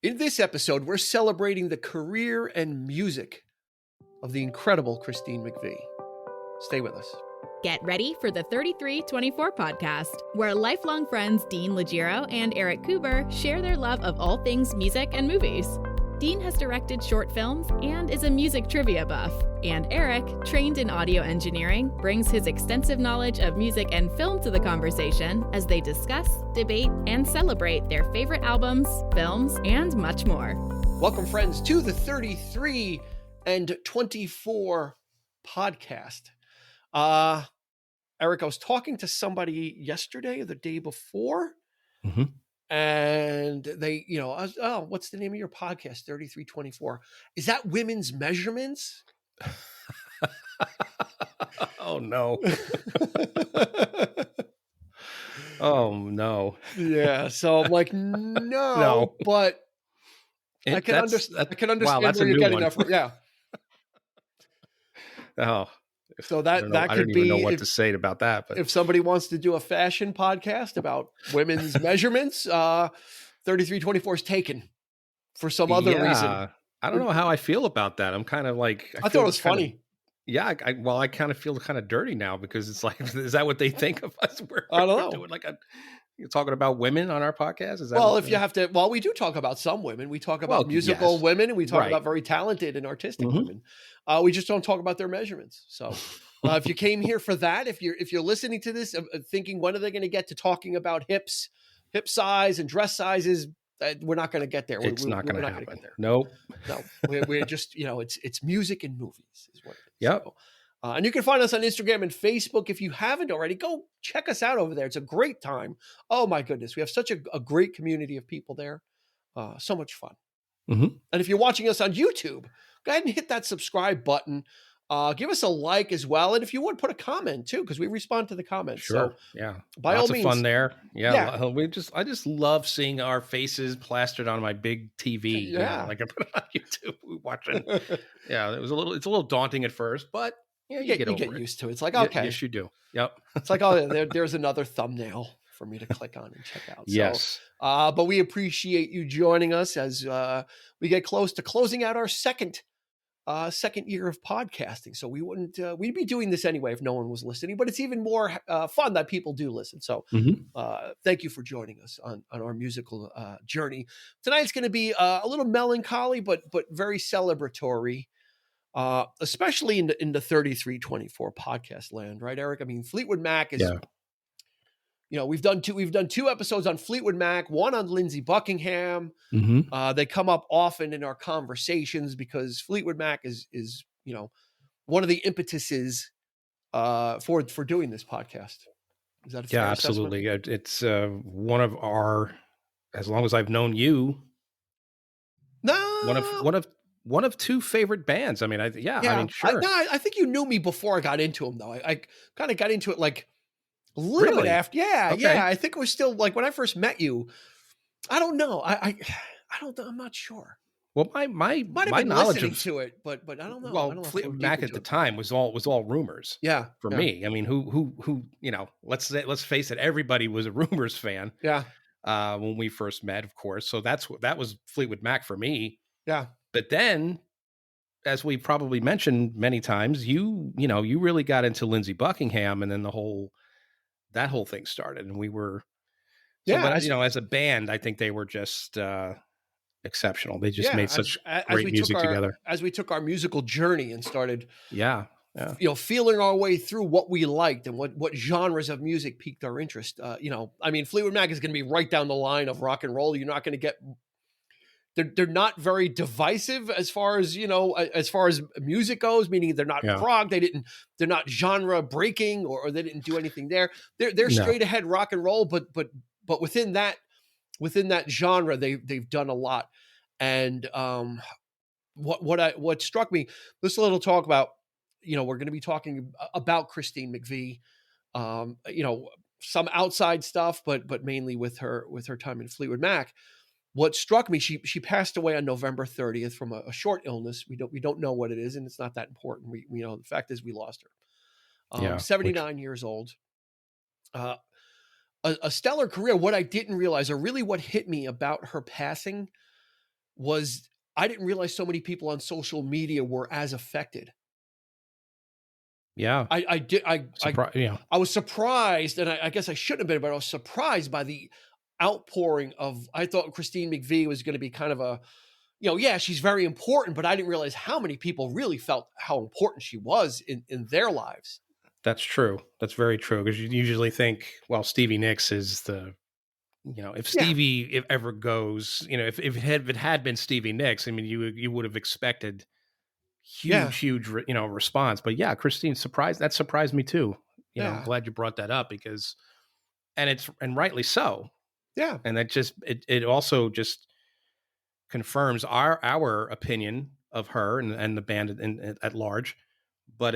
In this episode, we're celebrating the career and music of the incredible Christine McVie. Stay with us. Get ready for the 3324 podcast, where lifelong friends Dean Legiro and Eric Kuber share their love of all things music and movies. Dean has directed short films and is a music trivia buff. And Eric, trained in audio engineering, brings his extensive knowledge of music and film to the conversation as they discuss, debate, and celebrate their favorite albums, films, and much more. Welcome, friends, to the 33 and 24 podcast. Eric, I was talking to somebody yesterday or the day before, and they, what's the name of your podcast? 3324. Is that women's measurements? Oh, no. Oh, no. Yeah. So I'm like, no. But I can understand where you're getting that from. Yeah. Oh. So that could be. I don't even know what to say about that. But if somebody wants to do a fashion podcast about women's measurements, 3324 is taken for some other reason. I don't know how I feel about that. I'm kind of like, I thought it was funny. I kind of feel kind of dirty now because it's like, is that what they think of us? I don't know. Doing you're talking about women on our podcast? Is that we do talk about some women. We talk about musical women, and we talk about very talented and artistic women. We just don't talk about their measurements. So if you came here for that, if you're listening to this thinking, when are they going to get to talking about hip size and dress sizes? We're not going to get there. It's not going to happen. Nope. No, we're just, it's music and movies is what it is. Yep. So, and you can find us on Instagram and Facebook. If you haven't already, go check us out over there. It's a great time. Oh my goodness. We have such a great community of people there. So much fun. And if you're watching us on YouTube, go ahead and hit that subscribe button. Give us a like as well. And if you would, put a comment too, because we respond to the comments. Sure. So, yeah. By all means. Lots of fun there. Yeah. I just love seeing our faces plastered on my big TV. Yeah. Like I put it on YouTube, watching. Yeah. It's a little daunting at first, but yeah, you get used to it. It's like, okay. Yes, you do. Yep. It's like, there's another thumbnail for me to click on and check out. Yes. But we appreciate you joining us as we get close to closing out our second year of podcasting. So we'd be doing this anyway if no one was listening, but it's even more fun that people do listen. So thank you for joining us on our musical journey. Tonight's going to be a little melancholy, but very celebratory, especially in the 3324 podcast land, right, Eric? I mean, Fleetwood Mac is, we've done two episodes on Fleetwood Mac, one on Lindsey Buckingham. They come up often in our conversations because Fleetwood Mac is one of the impetuses for doing this podcast. Is that a fair assessment? Absolutely. It's one of our, as long as I've known you, one of two favorite bands. I mean, sure. I think you knew me before I got into them, though. I kind of got into it like a little bit after. Yeah. Okay. Yeah. I think it was still like when I first met you. I don't know. I don't. I'm not sure. Well, my knowledge to it, but I don't know. Well, Fleetwood Mac at the time was all rumors. Yeah. For me, I mean, who let's face it, everybody was a Rumors fan. Yeah. When we first met, of course. So that was Fleetwood Mac for me. Yeah. But then, as we probably mentioned many times, you really got into Lindsey Buckingham, and then that whole thing started, and we were, as a band, I think they were just exceptional. They just made such great music together. As we took our musical journey and started, feeling our way through what we liked and what genres of music piqued our interest. Fleetwood Mac is going to be right down the line of rock and roll. You're not going to get. They're not very divisive as far as music goes, meaning they're not prog. They're not genre breaking or they didn't do anything there. They're straight ahead rock and roll, but within that genre, they've done a lot. And what struck me, this little talk about, we're going to be talking about Christine McVie, some outside stuff, but mainly with her time in Fleetwood Mac. What struck me, she passed away on November 30th from a short illness. We don't know what it is, and it's not that important. We know the fact is we lost her. 79 years old. A stellar career. What I didn't realize, or really what hit me about her passing, was I didn't realize so many people on social media were as affected. Yeah. I was surprised, and I guess I shouldn't have been, but I was surprised by the outpouring of, I thought Christine McVie was going to be kind of a, yeah, she's very important, but I didn't realize how many people really felt how important she was in their lives. That's true. That's very true. Because you usually think, well, Stevie Nicks is the, if Stevie if ever goes, if it had been Stevie Nicks, I mean, you would have expected huge, response. But yeah, Christine that surprised me too. I'm glad you brought that up because, and rightly so. Yeah. And that it also just confirms our opinion of her and the band at large. But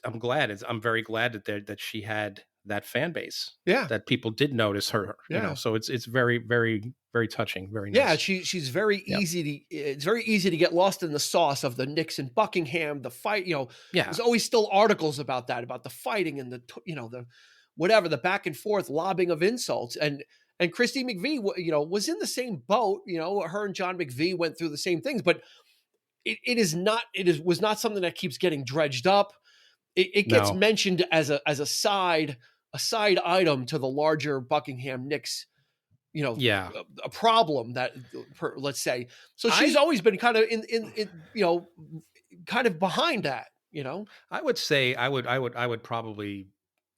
I'm very glad that she had that fan base. Yeah. That people did notice her, so it's very, very, very touching. Very nice. Yeah. She's very easy it's very easy to get lost in the sauce of the Knicks and Buckingham, the fight, there's always still articles about that, about the fighting and the whatever, the back and forth lobbing of insults. And Christine McVie, was in the same boat, her and John McVie went through the same things, but it was not something that keeps getting dredged up. It gets mentioned as a side item to the larger Buckingham Knicks, a problem that, let's say. So she's always been kind of in kind of behind that, I would say I would probably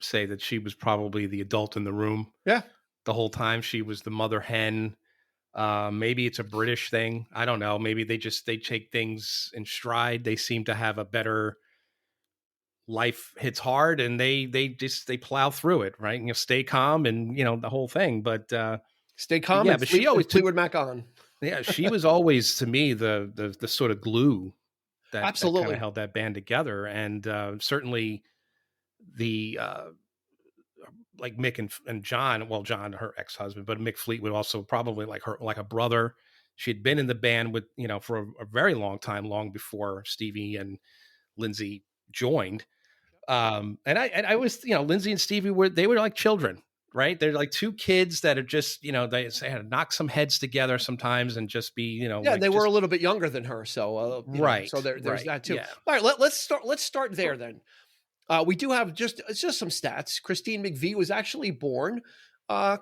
say that she was probably the adult in the room. Yeah. The whole time she was the mother hen. Maybe it's a British thing. I don't know. Maybe they take things in stride. They seem to have a better life hits hard and they plow through it, right? Stay calm and, the whole thing, but, stay calm. Yeah, but she always Fleetwood Mac on. Yeah. She was always, to me, the sort of glue that absolutely kind of held that band together. And, certainly the, like Mick and John, well, John, her ex-husband, but Mick Fleetwood also probably like a brother. She'd been in the band with, for a very long time, long before Stevie and Lindsay joined. And I was, Lindsay and Stevie were like children, right? They're like two kids that are just, they had to knock some heads together sometimes and just be, they were a little bit younger than her. So, right. So there's that too. Yeah. All right, let's start there then. We do have just some stats. Christine McVie was actually born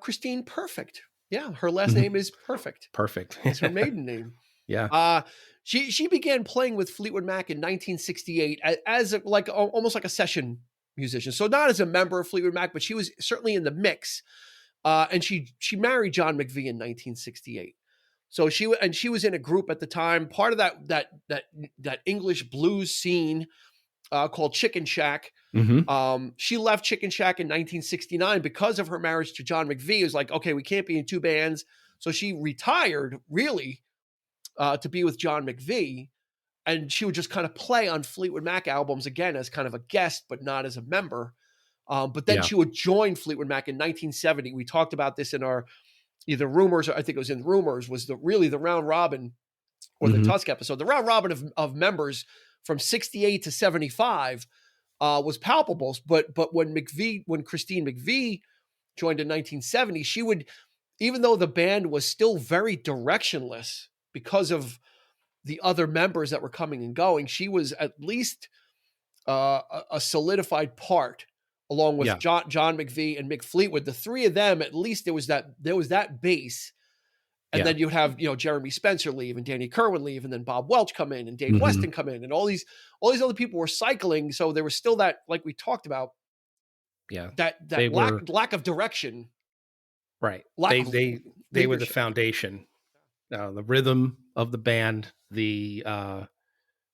Christine Perfect. Yeah, her last name is Perfect. Perfect. It's her maiden name. Yeah. She began playing with Fleetwood Mac in 1968 as almost like a session musician. So not as a member of Fleetwood Mac, but she was certainly in the mix. And she married John McVie in 1968. So she was in a group at the time, part of that English blues scene called Chicken Shack. Mm-hmm. She left Chicken Shack in 1969 because of her marriage to John McVie. It was like, okay, we can't be in two bands. So she retired really to be with John McVie. And she would just kind of play on Fleetwood Mac albums again as kind of a guest, but not as a member. But then she would join Fleetwood Mac in 1970. We talked about this in our either Rumors, or I think it was in Rumors, was the round robin or the Tusk episode. The round robin of members from 68 to 75 was palpable. But when Christine McVie joined in 1970, she would, even though the band was still very directionless because of the other members that were coming and going, she was at least a solidified part along with John McVie and Mick Fleetwood. The three of them, at least there was that base. And then you'd have, Jeremy Spencer leave and Danny Kerwin leave, and then Bob Welch come in and Dave Weston come in, and all these other people were cycling. So there was still that, like we talked about, that lack of direction. Right. They were the foundation, the rhythm of the band. Again,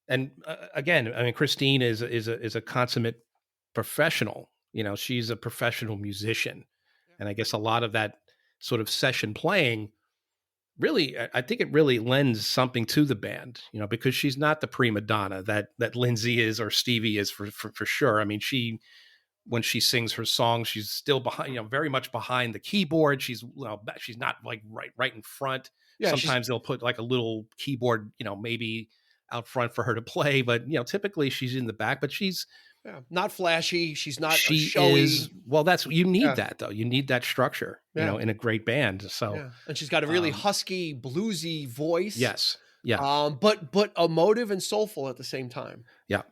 I mean, Christine is a consummate professional. She's a professional musician, and I guess a lot of that sort of session playing, really, I think it really lends something to the band, because she's not the prima donna that Lindsay is or Stevie is for sure. I mean, when she sings her songs, she's still behind, very much behind the keyboard. She's not like right in front. Yeah, sometimes they'll put like a little keyboard, maybe out front for her to play, but typically she's in the back. But she's not flashy. She's not showy. Well, you need that though. You need that structure, in a great band. So, and she's got a really husky, bluesy voice. Yes. Yeah. But emotive and soulful at the same time. Yeah.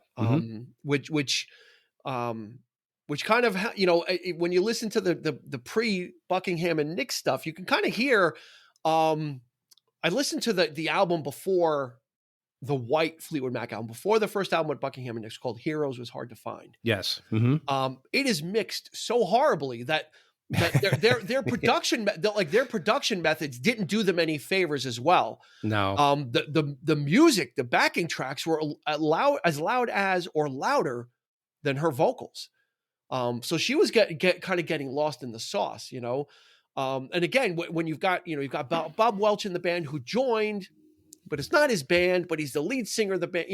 Which kind of, when you listen to the pre Buckingham and Nick stuff, you can kind of hear, I listened to the album before the white Fleetwood Mac album, before the first album with Buckingham and Nick's called Heroes Was Hard to Find. Yes. It is mixed so horribly that their production, their production methods didn't do them any favors as well. No. The music, the backing tracks were as loud as or louder than her vocals. So she was kind of getting lost in the sauce, and again, when you've got Bob Welch in the band who joined, but it's not his band, but he's the lead singer of the band,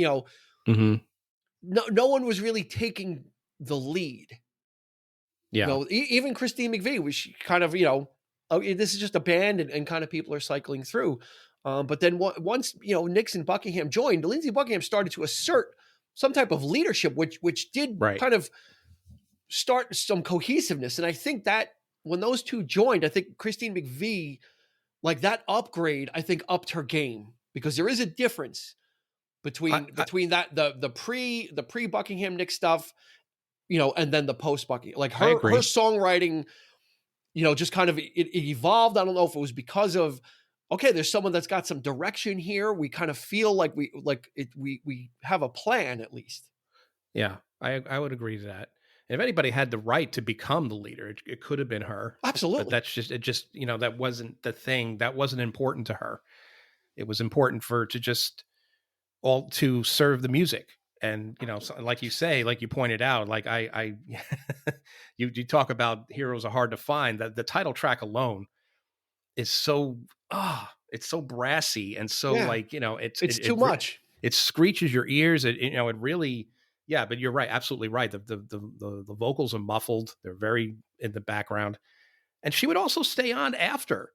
no one was really taking the lead. Yeah. Even Christine McVie was kind of, this is just a band and kind of people are cycling through. But then once, Nix and Buckingham joined, Lindsey Buckingham started to assert some type of leadership, which did kind of start some cohesiveness. And I think that when those two joined, I think Christine McVie, like that upgrade, I think upped her game, because there is a difference between that, the pre Buckingham Nick stuff, and then the post Buckingham, like her songwriting, just kind of, it evolved. I don't know if it was because of, okay, there's someone that's got some direction here. We kind of feel like we have a plan at least. Yeah, I would agree to that. If anybody had the right to become the leader, it could have been her. Absolutely. But that wasn't the thing. That wasn't important to her. It was important for her to serve the music. And, like you say, like you pointed out, like you talk about Heroes Are Hard to Find, that the title track alone is so, it's so brassy and so it's too much. It screeches your ears. It really, yeah, but you're right. Absolutely right. The vocals are muffled. They're very in the background. And she would also stay on after,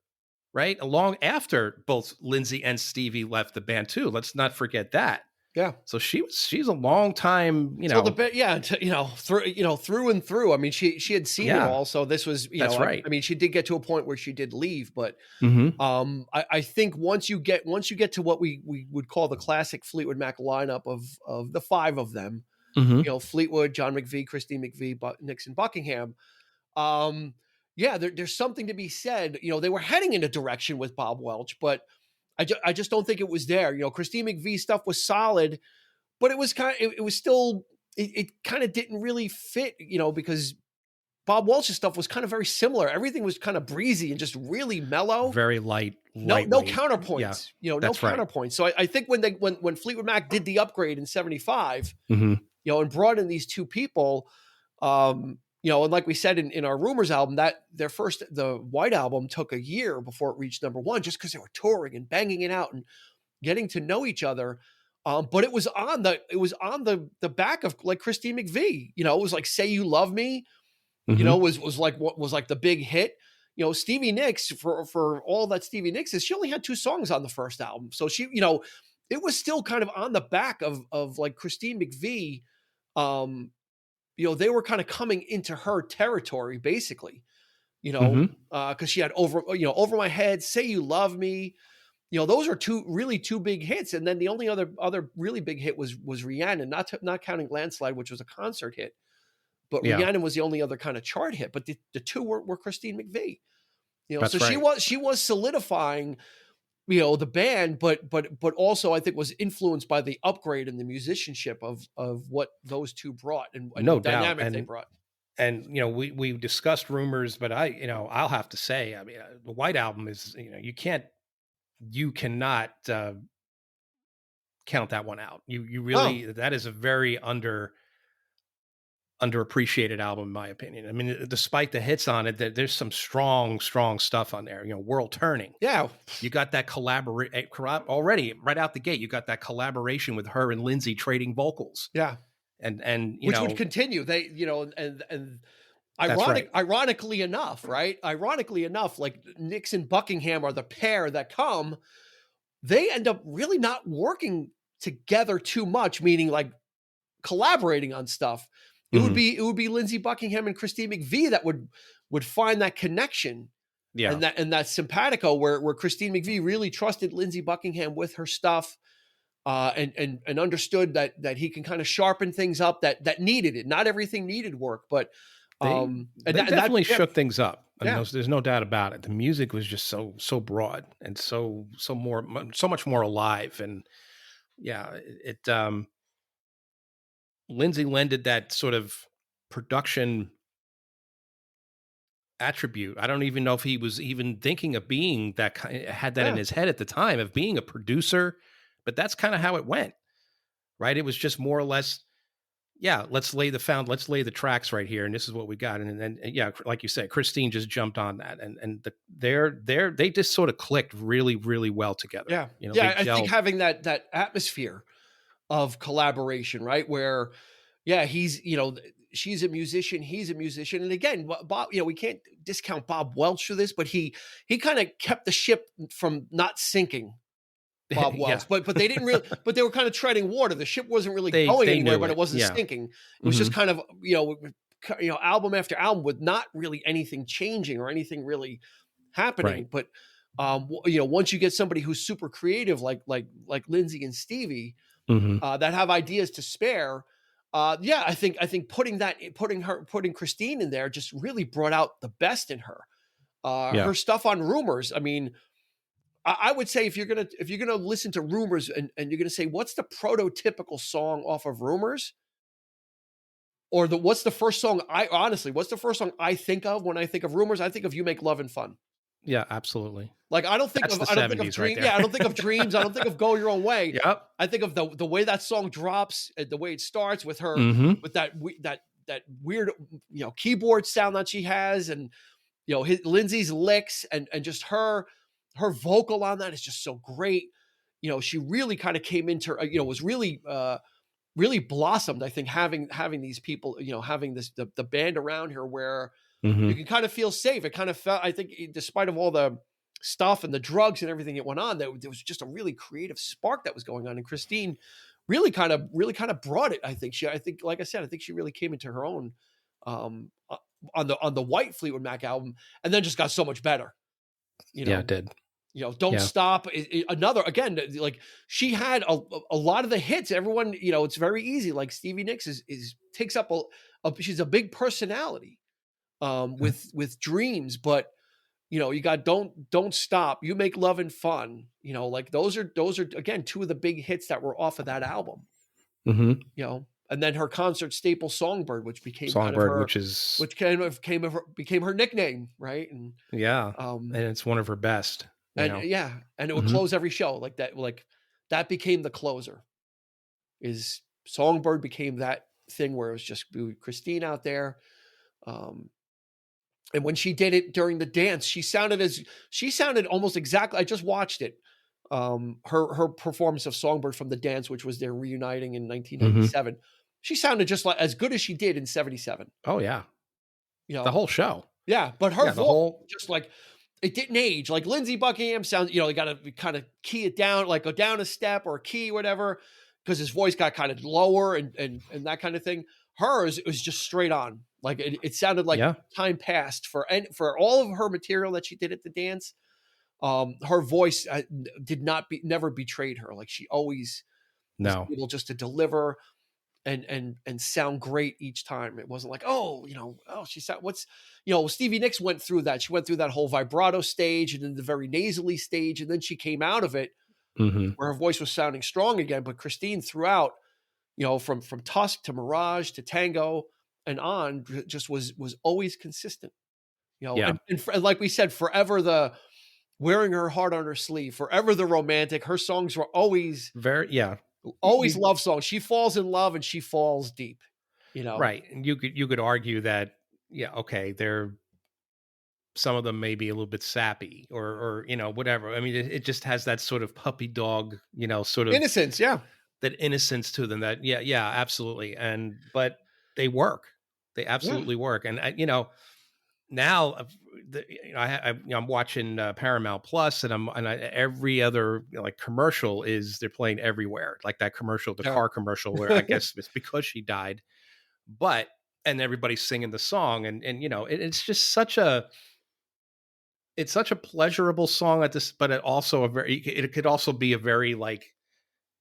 right? Along after both Lindsey and Stevie left the band too. Let's not forget that. Yeah. So she's a long time, through and through. I mean, she had seen it all. So this was, that's right. I mean, she did get to a point where she did leave, but I think once you get to what we would call the classic Fleetwood Mac lineup of the five of them, Fleetwood, John McVie, Christine McVie, Nix and Buckingham. There's something to be said. They were heading in a direction with Bob Welch, but I just don't think it was there. Christine McVie stuff was solid, but it was it kind of didn't really fit, because Bob Welch's stuff was kind of very similar. Everything was kind of breezy and just really mellow, very light. No counterpoints. No counterpoints. So I think when Fleetwood Mac did the upgrade in '75, and brought in these two people, and like we said in our Rumors album, that the White Album took a year before it reached number one, just because they were touring and banging it out and getting to know each other. But it was on the back of like Christine McVie. It was like Say You Love Me, was like the big hit. Stevie Nicks, for all that Stevie Nicks is, she only had 2 songs on the first album. So she, it was still kind of on the back of like Christine McVie. They were kind of coming into her territory, basically, because she had Over My Head, Say You Love Me. Those are two big hits. And then the only other really big hit was Rhiannon, not counting Landslide, which was a concert hit. But Rhiannon was the only other kind of chart hit. But the two were Christine McVie. That's so right. she was solidifying, the band, but also I think was influenced by the upgrade and the musicianship of what those two brought and no the doubt. dynamic they brought. And we discussed Rumors, but I'll have to say, I mean, the White Album is, you cannot count that one out. You really, that is a very underappreciated album, in my opinion. I mean, despite the hits on it, there's some strong stuff on there. World Turning. Yeah. You got that already right out the gate. You got that collaboration with her and Lindsey trading vocals. Yeah. And which would continue. They, and ironically enough, right? Ironically enough, like Nix and Buckingham are the pair that come, they end up really not working together too much, meaning like collaborating on stuff. It would be Lindsey Buckingham and Christine McVie that would find that connection, Yeah. And that simpatico where Christine McVie really trusted Lindsey Buckingham with her stuff, and understood that he can kind of sharpen things up that needed it. Not everything needed work, but They definitely yeah, shook things up. And yeah. there's no doubt about it. The music was just so broad and so much more alive. And yeah, Lindsey lended that sort of production attribute. I don't even know if he was even thinking of being that had that in his head at the time of being a producer, but that's kind of how it went, right? It was just more or less, yeah, let's lay the tracks right here, and this is what we got. And then yeah, like you said, Christine just jumped on that, and they just sort of clicked really, really well together. Yeah, you know, yeah. I think having that atmosphere of collaboration, right, where yeah, he's she's a musician, he's a musician, and again, Bob, we can't discount Bob Welch for this, but he kind of kept the ship from not sinking. Bob Welch, but they didn't really, but they were kind of treading water. The ship wasn't really going anywhere, but it wasn't sinking. It was just kind of, album after album with not really anything changing or anything really happening. Right. But, once you get somebody who's super creative, like Lindsey and Stevie, that have ideas to spare. I think putting Christine in there just really brought out the best in her. Her stuff on Rumors. I mean, I would say if you're gonna listen to Rumors and you're gonna say what's the prototypical song off of Rumors, or what's the first song I think of when I think of Rumors? I think of You Make Lovin' Fun. Yeah, absolutely. Like I don't think of Dreams. Right, I don't think of Dreams. I don't think of Go Your Own Way. Yep. I think of the way that song drops, the way it starts with her with that weird keyboard sound that she has, and Lindsey's licks and just her vocal on that is just so great. She really kind of came into was really really blossomed. I think having these people, having the band around her where you can kind of feel safe. It kind of felt, I think, despite of all the stuff and the drugs and everything that went on, there was just a really creative spark that was going on. And Christine really kind of brought it. I think, like I said, I think she really came into her own on the White Fleetwood Mac album, and then just got so much better. Yeah, it did. Don't Stop. Another, again, like she had a lot of the hits. Everyone, it's very easy. Like Stevie Nicks takes up she's a big personality with Dreams, but you got Don't Stop, You Make Lovin' Fun. Like those are again two of the big hits that were off of that album. And then her concert staple Songbird, which became Songbird, became her nickname, right? And and it's one of her best. And it would close every show like that. Like that became the closer. Is Songbird became that thing where it was just Christine out there. And when she did it during the dance, she sounded almost exactly. I just watched it. Her performance of Songbird from the dance, which was their reuniting in 1997. She sounded just like as good as she did in 77. Oh yeah. The whole show. Yeah. But her vocal just like, it didn't age. Like Lindsey Buckingham sounds, you got to kind of key it down, like go down a step or a key, whatever, because his voice got kind of lower and that kind of thing. Hers, it was just straight on. Like it sounded like time passed for all of her material that she did at the dance. Her voice never betrayed her. Like she always was able just to deliver and sound great each time. It wasn't like, she sound Stevie Nicks went through that. She went through that whole vibrato stage and then the very nasally stage. And then she came out of it where her voice was sounding strong again. But Christine throughout, from Tusk to Mirage to Tango and on, just was always consistent, and like we said, forever the wearing her heart on her sleeve, forever the romantic. Her songs were always always love songs. She falls in love and she falls deep, right. And you could argue that, they're, some of them may be a little bit sappy or whatever. I mean, it just has that sort of puppy dog, sort of innocence. Yeah. That innocence to them that, absolutely. But they work. They absolutely work. And now I'm watching Paramount Plus and every other commercial they're playing everywhere. Like that commercial, the car commercial where I guess it's because she died, and everybody's singing the song and it's just such a it's such a pleasurable song but it could also be a very like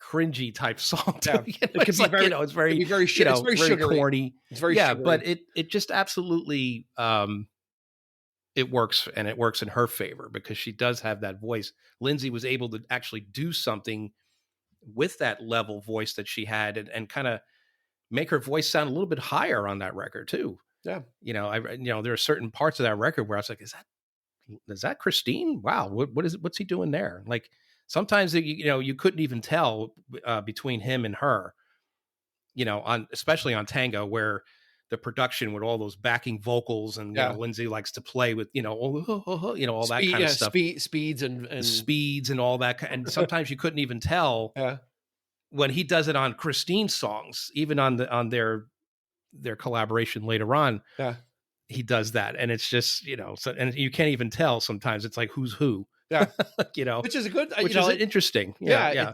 cringy type song too. Yeah. It could be very, it's very, it's very very sugary. corny. It's very sugary. But it just absolutely, it works, and it works in her favor because she does have that voice. Lindsay was able to actually do something with that level voice that she had, and kind of make her voice sound a little bit higher on that record too. Yeah. There are certain parts of that record where I was like, is that Christine? Wow. What's he doing there? Like sometimes, you couldn't even tell between him and her, especially on Tango, where the production with all those backing vocals and Lindsay likes to play with, all that kind of stuff. Speeds and speeds and all that. And sometimes you couldn't even tell when he does it on Christine's songs, even on their collaboration later on. Yeah. He does that. And it's just, and you can't even tell sometimes. It's like, who's who? Yeah. Which is interesting. Yeah.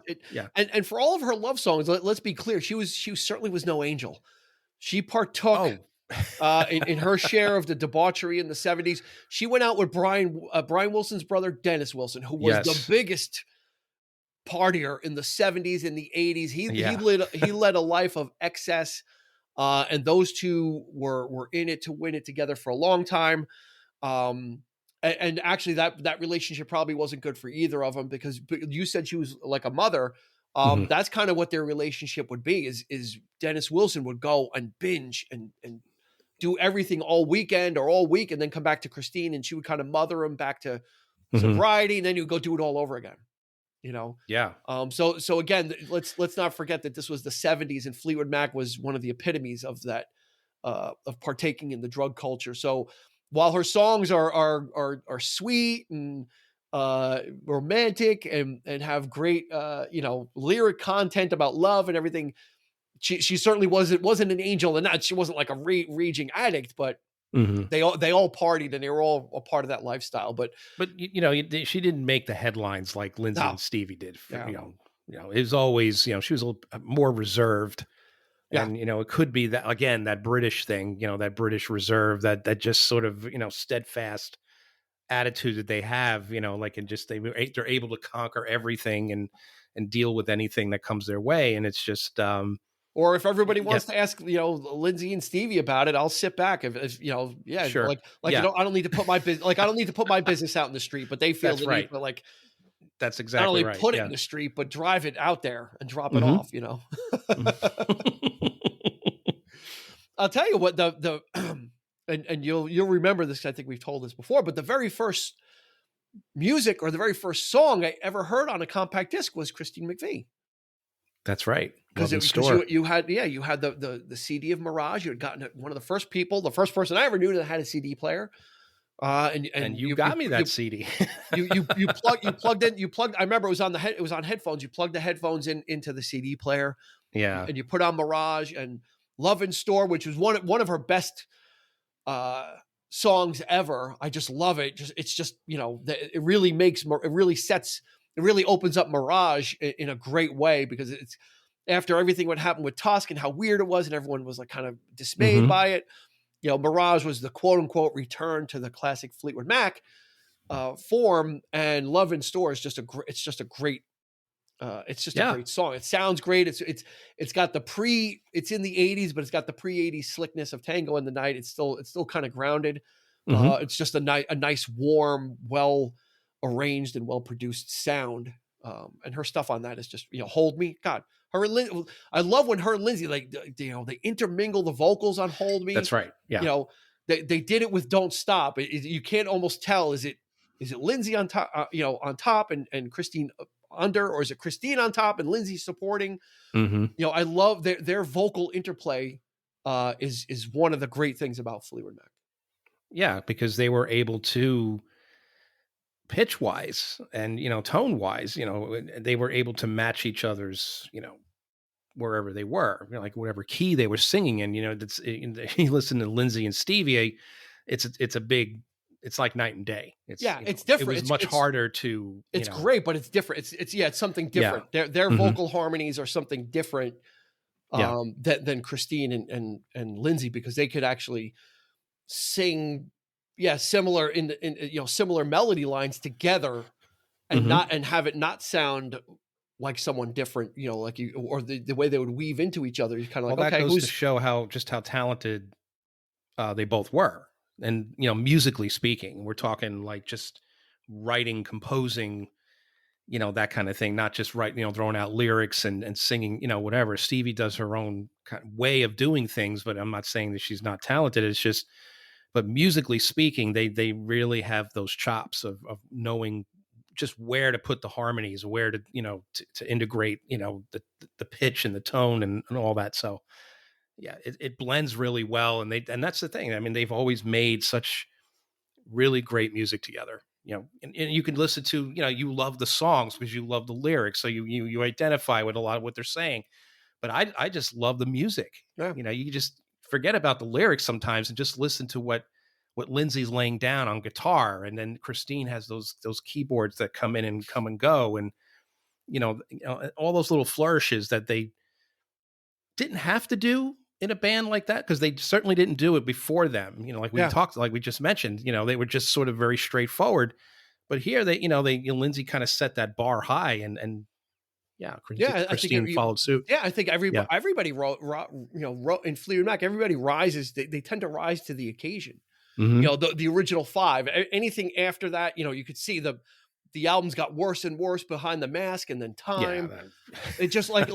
And for all of her love songs, let's be clear. She certainly was no angel. She partook in her share of the debauchery in the 70s. She went out with Brian Wilson's brother, Dennis Wilson, who was the biggest partier in the 70s and the 80s. He led a life of excess. And those two were in it to win it together for a long time. And actually that relationship probably wasn't good for either of them, because you said she was like a mother. That's kind of what their relationship would be, is Dennis Wilson would go and binge and do everything all weekend or all week, and then come back to Christine, and she would kind of mother him back to sobriety, and then you would go do it all over again. Yeah. So again, let's not forget that this was the 70s, and Fleetwood Mac was one of the epitomes of that, of partaking in the drug culture. So while her songs are sweet and romantic and have great lyric content about love and everything, she certainly wasn't an angel, and she wasn't like a raging addict, but they all partied, and they were all a part of that lifestyle. But she didn't make the headlines like Lindsay and Stevie did. It was always, she was a little more reserved. And, it could be that, again, that British thing, that British reserve, that just sort of, steadfast attitude that they have, and just, they're able to conquer everything and deal with anything that comes their way. And it's just, or if everybody wants to ask, Lindsay and Stevie about it, I'll sit back. If sure. I don't need to put my business, I don't need to put my business out in the street, but they feel the need to, like, that's exactly not only put it in the street, but drive it out there and drop it off, I'll tell you what, and you'll remember this. I think we've told this before, but the very first music, or the very first song I ever heard on a compact disc, was Christine McVie. That's right. Because you had the CD of Mirage. You had gotten it. One of the first person I ever knew that had a CD player. And you got me that CD. you plugged in. I remember it was on headphones. You plugged the headphones into the CD player. Yeah. And you put on Mirage and Love in Store, which was one of her best songs ever. I just love it. It really opens up Mirage in a great way, because it's after everything what happened with Tusk and how weird it was, and everyone was like kind of dismayed by it. Mirage was the quote unquote return to the classic Fleetwood Mac form, and Love in Store is just a great song. It sounds great. It's got it's in the 80s, but it's got the pre-80s slickness of Tango in the Night. It's still kind of grounded. It's just a nice, warm, well arranged and well produced sound. And her stuff on that is just, Hold Me. God, I love when her and Lindsay, they intermingle the vocals on Hold Me. That's right. Yeah. They did it with Don't Stop. You can't almost tell, is it Lindsay on top, on top and Christine under, or is it Christine on top and Lindsay supporting? I love their vocal interplay. Is one of the great things about Fleetwood Mac. Yeah, because they were able to, pitch wise and tone wise, they were able to match each other's, wherever they were, like whatever key they were singing in. You listen to Lindsay and Stevie, it's like night and day. It's different. It was much harder to. It's great, but it's different. It's something different. Their vocal harmonies are something different than Christine and Lindsay, because they could actually sing, similar in similar melody lines together, and not and have it not sound like someone different, like you, or the way they would weave into each other. You're kind of like, that okay, goes to show how talented they both were. And, musically speaking, we're talking like just writing, composing, that kind of thing, not just throwing out lyrics and singing, whatever. Stevie does her own kind of way of doing things, but I'm not saying that she's not talented. It's just, but musically speaking, they really have those chops of knowing just where to put the harmonies, where to, to integrate, the pitch and the tone and all that. So yeah, it blends really well. And that's the thing. I mean, they've always made such really great music together, and you can listen to, you love the songs because you love the lyrics. So you identify with a lot of what they're saying, but I just love the music. Yeah. You just forget about the lyrics sometimes and just listen to what Lindsay's laying down on guitar. And then Christine has those keyboards that come in and come and go. And, all those little flourishes that they didn't have to do in a band like that, because they certainly didn't do it before them. Like we talked, like we just mentioned, they were just sort of very straightforward. But here Lindsay kind of set that bar high, and Christine followed suit. Yeah, I think everybody wrote in Fleetwood Mac. Everybody rises. They tend to rise to the occasion. The original 5. Anything after that, you could see the albums got worse and worse behind the mask, and then Time. It just like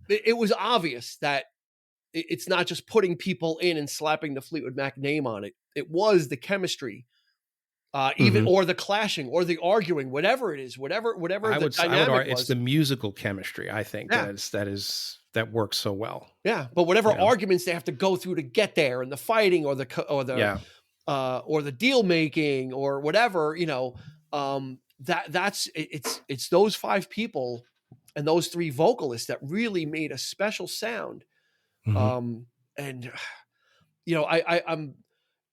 it was obvious that it's not just putting people in and slapping the Fleetwood Mac name on it. It was the chemistry, even or the clashing or the arguing, whatever it is, whatever the dynamic was. It's the musical chemistry, I think, that works so well. Yeah, but whatever arguments they have to go through to get there, and the fighting or the deal making or whatever, it's those 5 people and those 3 vocalists that really made a special sound. I'm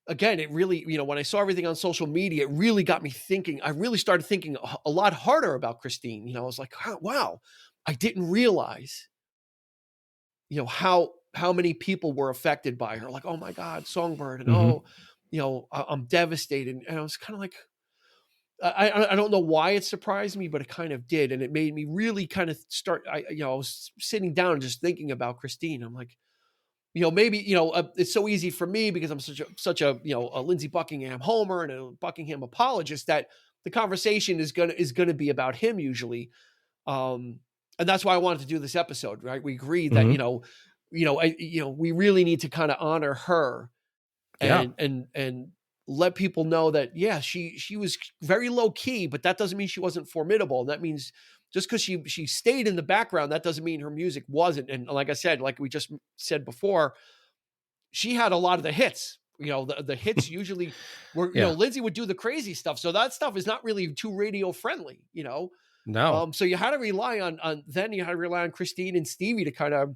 again, it really, when I saw everything on social media, it really got me thinking. I really started thinking a lot harder about Christine. I was like, wow, I didn't realize, how many people were affected by her. Like, oh my God, Songbird, and I'm devastated. And I was kind of like, I don't know why it surprised me, but it kind of did. And it made me really kind of start, I was sitting down and just thinking about Christine. I'm like, maybe, it's so easy for me because I'm such a Lindsey Buckingham homer and a Buckingham apologist that the conversation is going to be about him usually. And that's why I wanted to do this episode, right? We agreed that, we really need to kind of honor her and let people know that, she was very low key, but that doesn't mean she wasn't formidable. And that means just because she stayed in the background, that doesn't mean her music wasn't. And like I said, like we just said before, she had a lot of the hits. The hits usually were, Lindsay would do the crazy stuff. So that stuff is not really too radio friendly, No. So you had to rely on Christine and Stevie to kind of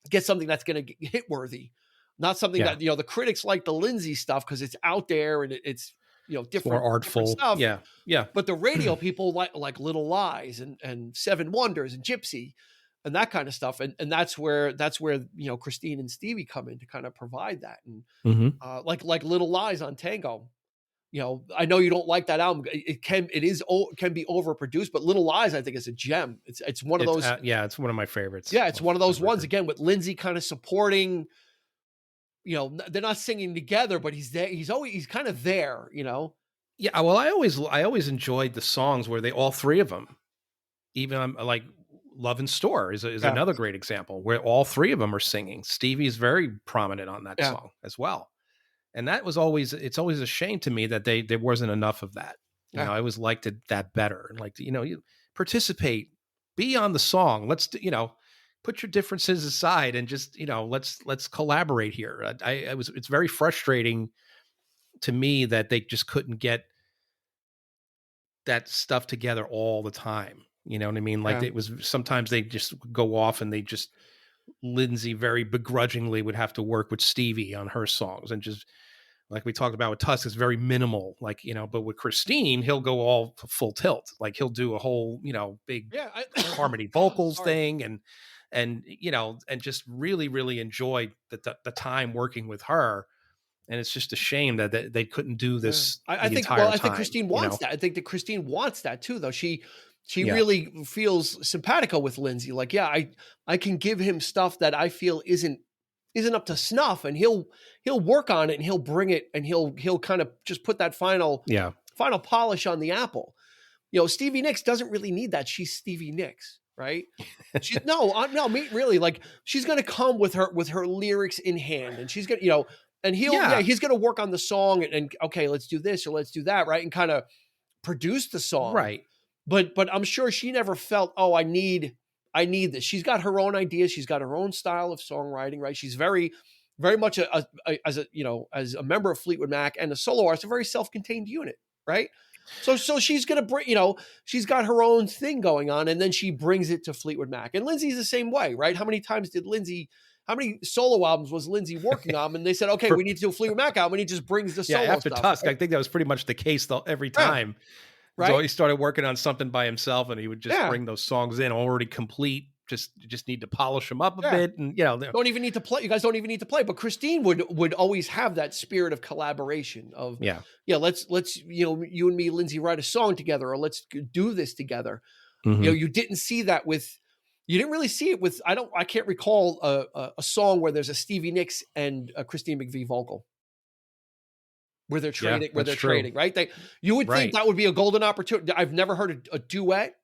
get something that's going to hit worthy. Not something that, the critics like the Lindsay stuff because it's out there and it's, different, more artful different stuff. Yeah. But the radio people like Little Lies and Seven Wonders and Gypsy and that kind of stuff. And that's where, Christine and Stevie come in to kind of provide that. And like Little Lies on Tango, I know you don't like that album. It can be overproduced, but Little Lies, I think, is a gem. It's one of those. It's one of my favorites. Yeah. It's one of those ones again with Lindsay kind of supporting, they're not singing together, but he's there. He's kind of there, Yeah. Well, I always enjoyed the songs where all 3 of them, even like Love in Store is another great example where all 3 of them are singing. Stevie's very prominent on that song as well. And that was it's always a shame to me that there wasn't enough of that. I always liked that better. Like, you participate, be on the song. Let's, put your differences aside and just, let's collaborate here. It's very frustrating to me that they just couldn't get that stuff together all the time. You know what I mean? Like it was, sometimes they just go off and Lindsay very begrudgingly would have to work with Stevie on her songs, and just like we talked about with Tusk, it's very minimal, like, but with Christine, he'll go all full tilt. Like he'll do a whole, big harmony vocals thing and just really, really enjoyed the time working with her. And it's just a shame that they couldn't do this I the think, entire time. I think Christine wants that. I think that Christine wants that too, though. She really feels simpatico with Lindsay. Like, yeah, I can give him stuff that I feel isn't up to snuff, and he'll work on it, and he'll bring it, and he'll kind of just put that final polish on the apple. You know, Stevie Nicks doesn't really need that. She's Stevie Nicks, right? She's really, like, she's gonna come with her lyrics in hand, and she's gonna, you know, and he's gonna work on the song, and okay, let's do this or let's do that, right, and kind of produce the song, right? But I'm sure she never felt, oh, I need this. She's got her own ideas. She's got her own style of songwriting, right? She's very, very much as a member of Fleetwood Mac and a solo artist, a very self-contained unit, right? So she's going to bring, you know, she's got her own thing going on, and then she brings it to Fleetwood Mac. And Lindsay's the same way, right? How many solo albums was Lindsay working on? And they said, okay, we need to do a Fleetwood Mac album, and he just brings the solo after stuff. Tusk, right? I think that was pretty much the case every time. Right. So he started working on something by himself, and he would just bring those songs in already complete. Just need to polish them up a bit, and you know, don't even need to play. You guys don't even need to play. But Christine would always have that spirit of collaboration. Of let's you and me, Lindsay, write a song together, or let's do this together. Mm-hmm. You know, you didn't really see it with. I can't recall a song where there's a Stevie Nicks and a Christine McVie vocal. Where they're trading, trading, right? You would think that would be a golden opportunity. I've never heard a duet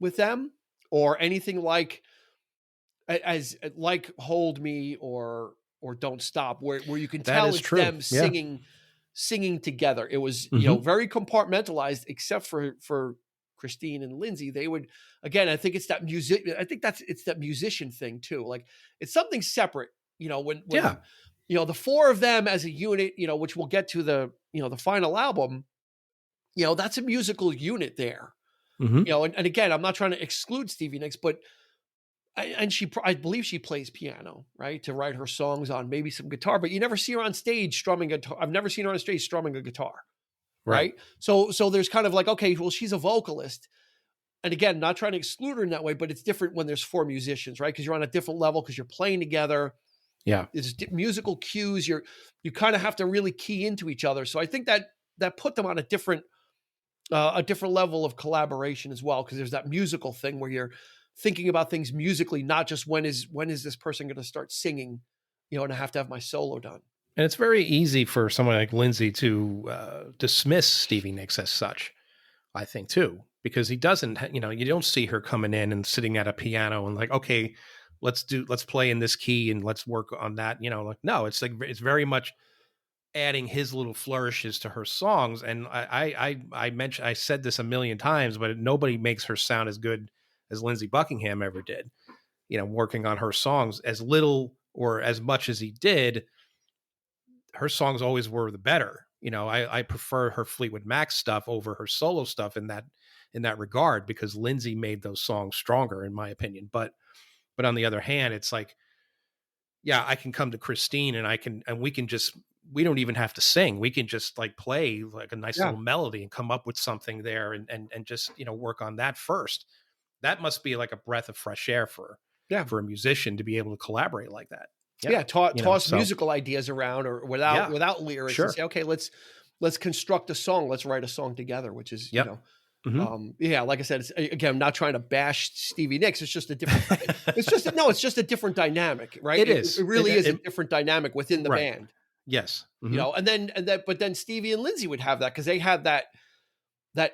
with them or anything like Hold Me or Don't Stop, where you can tell it's them singing together. It was you know, very compartmentalized, except for Christine and Lindsay. They would, again, I think it's that music. I think it's that musician thing too. Like, it's something separate. You know, when you know, the four of them as a unit, you know, which we'll get to the final album, you know, that's a musical unit there. You know, and again, I'm not trying to exclude Stevie Nicks, but I believe she plays piano, right, to write her songs on, maybe some guitar, but you never see her on stage strumming guitar. I've never seen her on stage strumming a guitar. Right. So there's kind of like, okay, well, she's a vocalist. And again, not trying to exclude her in that way, but it's different when there's four musicians, right? Because you're on a different level, because you're playing together. Yeah. It's musical cues. You kind of have to really key into each other. So I think that put them on a different level of collaboration as well. Because there's that musical thing where you're thinking about things musically, not just when is this person going to start singing, you know, and I have to have my solo done. And it's very easy for someone like Lindsay to dismiss Stevie Nicks as such, I think too, because he doesn't, you know, you don't see her coming in and sitting at a piano and like, okay, let's play in this key and let's work on that. You know, like, no, it's like, it's very much adding his little flourishes to her songs. And I said this a million times, but nobody makes her sound as good as Lindsey Buckingham ever did, you know, working on her songs as little or as much as he did. Her songs always were the better. You know, I prefer her Fleetwood Mac stuff over her solo stuff in that regard, because Lindsay made those songs stronger, in my opinion. But on the other hand, it's like, yeah, I can come to Christine and we don't even have to sing. We can just like play like a nice little melody and come up with something there and just, you know, work on that first. That must be like a breath of fresh air for a musician to be able to collaborate like that. Toss musical ideas around or without lyrics and say, okay, let's construct a song. Let's write a song together, which is, you know, like I said, it's, again, I'm not trying to bash Stevie Nicks. It's just a different, it's just a different dynamic, right? It really is a different dynamic within the band. Yes. You know, but then Stevie and Lindsay would have that, because they had that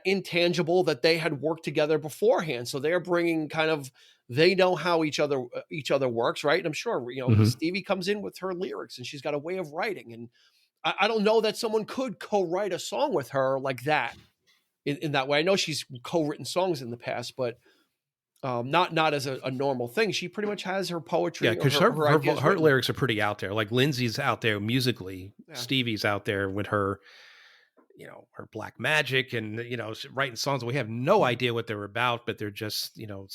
intangible that they had worked together beforehand. So they're bringing kind of, they know how each other works, right? And I'm sure, you know, Stevie comes in with her lyrics and she's got a way of writing. And I don't know that someone could co-write a song with her like that in that way. I know she's co-written songs in the past, but not as a normal thing. She pretty much has her poetry. Yeah, because her lyrics are pretty out there. Like Lindsay's out there musically. Yeah. Stevie's out there with her, you know, her black magic and, you know, writing songs. We have no idea what they're about, but they're just, you know,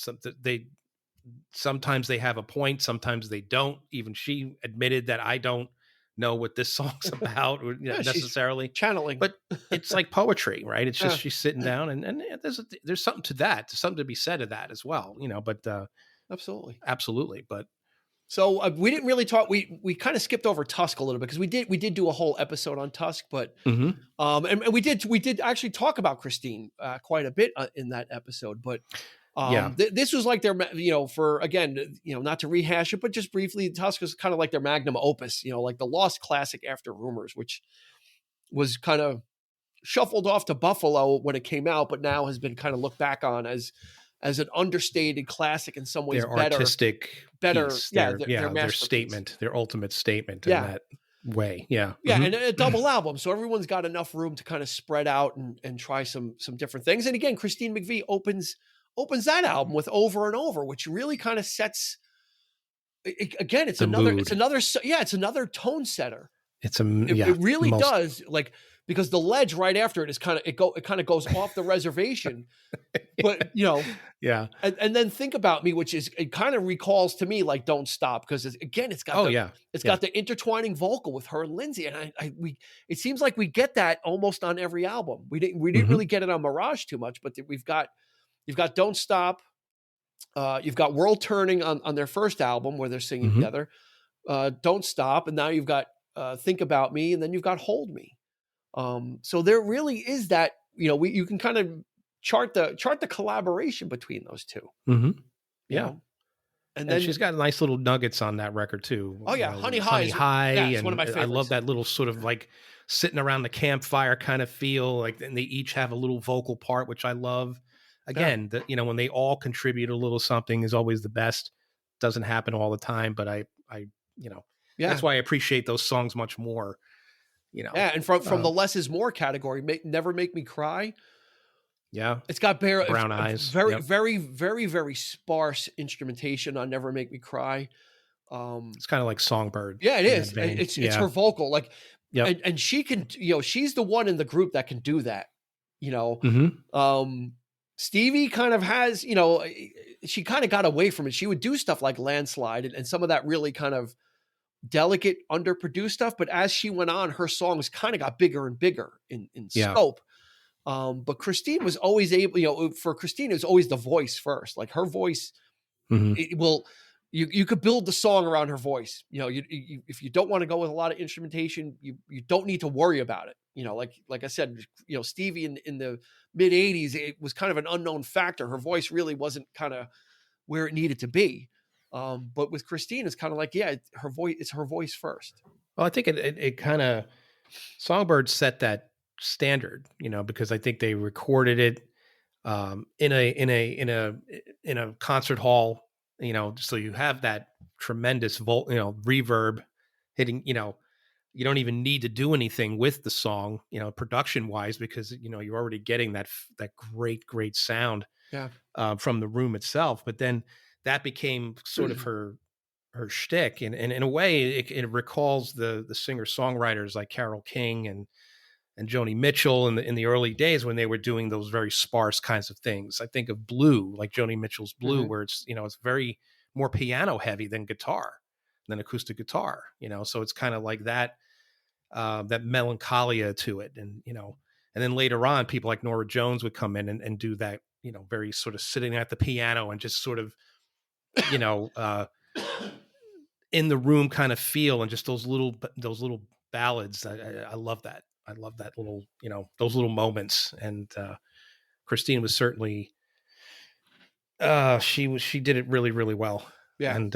sometimes they have a point, sometimes they don't. Even she admitted that I don't know what this song's about necessarily. Channeling. But it's like poetry, right? It's just she's sitting down and there's something to that. There's something to be said of that as well, you know, but Absolutely. But So we didn't really talk. We kind of skipped over Tusk a little bit because we did do a whole episode on Tusk, but and we did actually talk about Christine quite a bit in that episode. But this was like their, for, again, not to rehash it, but just briefly, Tusk was kind of like their magnum opus, like the lost classic After Rumors, which was kind of shuffled off to Buffalo when it came out, but now has been kind of looked back on as an understated classic in some ways. Their artistic piece, their statement, their ultimate statement in that way. Yeah. And a double album. So everyone's got enough room to kind of spread out and try some different things. And again, Christine McVie opens that album with Over and Over, which really kind of sets, again, it's another tone setter. It really does, like, because the ledge right after it is kind of goes off the reservation, but and then Think About Me, which is, it kind of recalls to me like Don't Stop, because it's got the intertwining vocal with her and Lindsay, and it seems like we get that almost on every album. We didn't really get it on Mirage too much, but you've got Don't Stop, you've got World Turning on their first album where they're singing together, Don't Stop, and now you've got Think About Me, and then you've got Hold Me. So there really is that, you can kind of chart the collaboration between those two. And then she's got nice little nuggets on that record too. Oh yeah. Honey High. Yeah, it's one of my favorites. I love that little sort of like sitting around the campfire kind of feel, like, and they each have a little vocal part, which I love. Again, that, when they all contribute a little something is always the best. Doesn't happen all the time, but I that's why I appreciate those songs much more. And from the less is more category, Never Make Me Cry. Yeah. It's got Brown Eyes. Very, very, very, very sparse instrumentation on Never Make Me Cry. It's kind of like Songbird. Yeah, it is. It's her vocal. Like, and she can, she's the one in the group that can do that, Stevie kind of has, she kind of got away from it. She would do stuff like Landslide and some of that really kind of delicate, underproduced stuff, but as she went on, her songs kind of got bigger and bigger in scope. But Christine was always able, for Christine, it was always the voice first. Like her voice, you could build the song around her voice. If you don't want to go with a lot of instrumentation, you don't need to worry about it. Like I said, Stevie in the mid 80s, it was kind of an unknown factor. Her voice really wasn't kind of where it needed to be. But with Christine, it's kind of like, it's her voice first. Well, I think it kind of, Songbird set that standard, because I think they recorded it in a concert hall, so you have that tremendous reverb hitting, you don't even need to do anything with the song, production wise, because you're already getting that great sound from the room itself. But then that became sort of her shtick, and in a way, it recalls the singer-songwriters like Carole King and Joni Mitchell in the early days when they were doing those very sparse kinds of things. I think of Blue, like Joni Mitchell's Blue, where it's it's very more piano heavy than acoustic guitar. So it's kind of like that melancholia to it, and then later on, people like Norah Jones would come in and do that, very sort of sitting at the piano and just sort of in the room kind of feel, and just those little ballads. I love that. I love that little, those little moments. And Christine was certainly, she did it really, really well. Yeah. And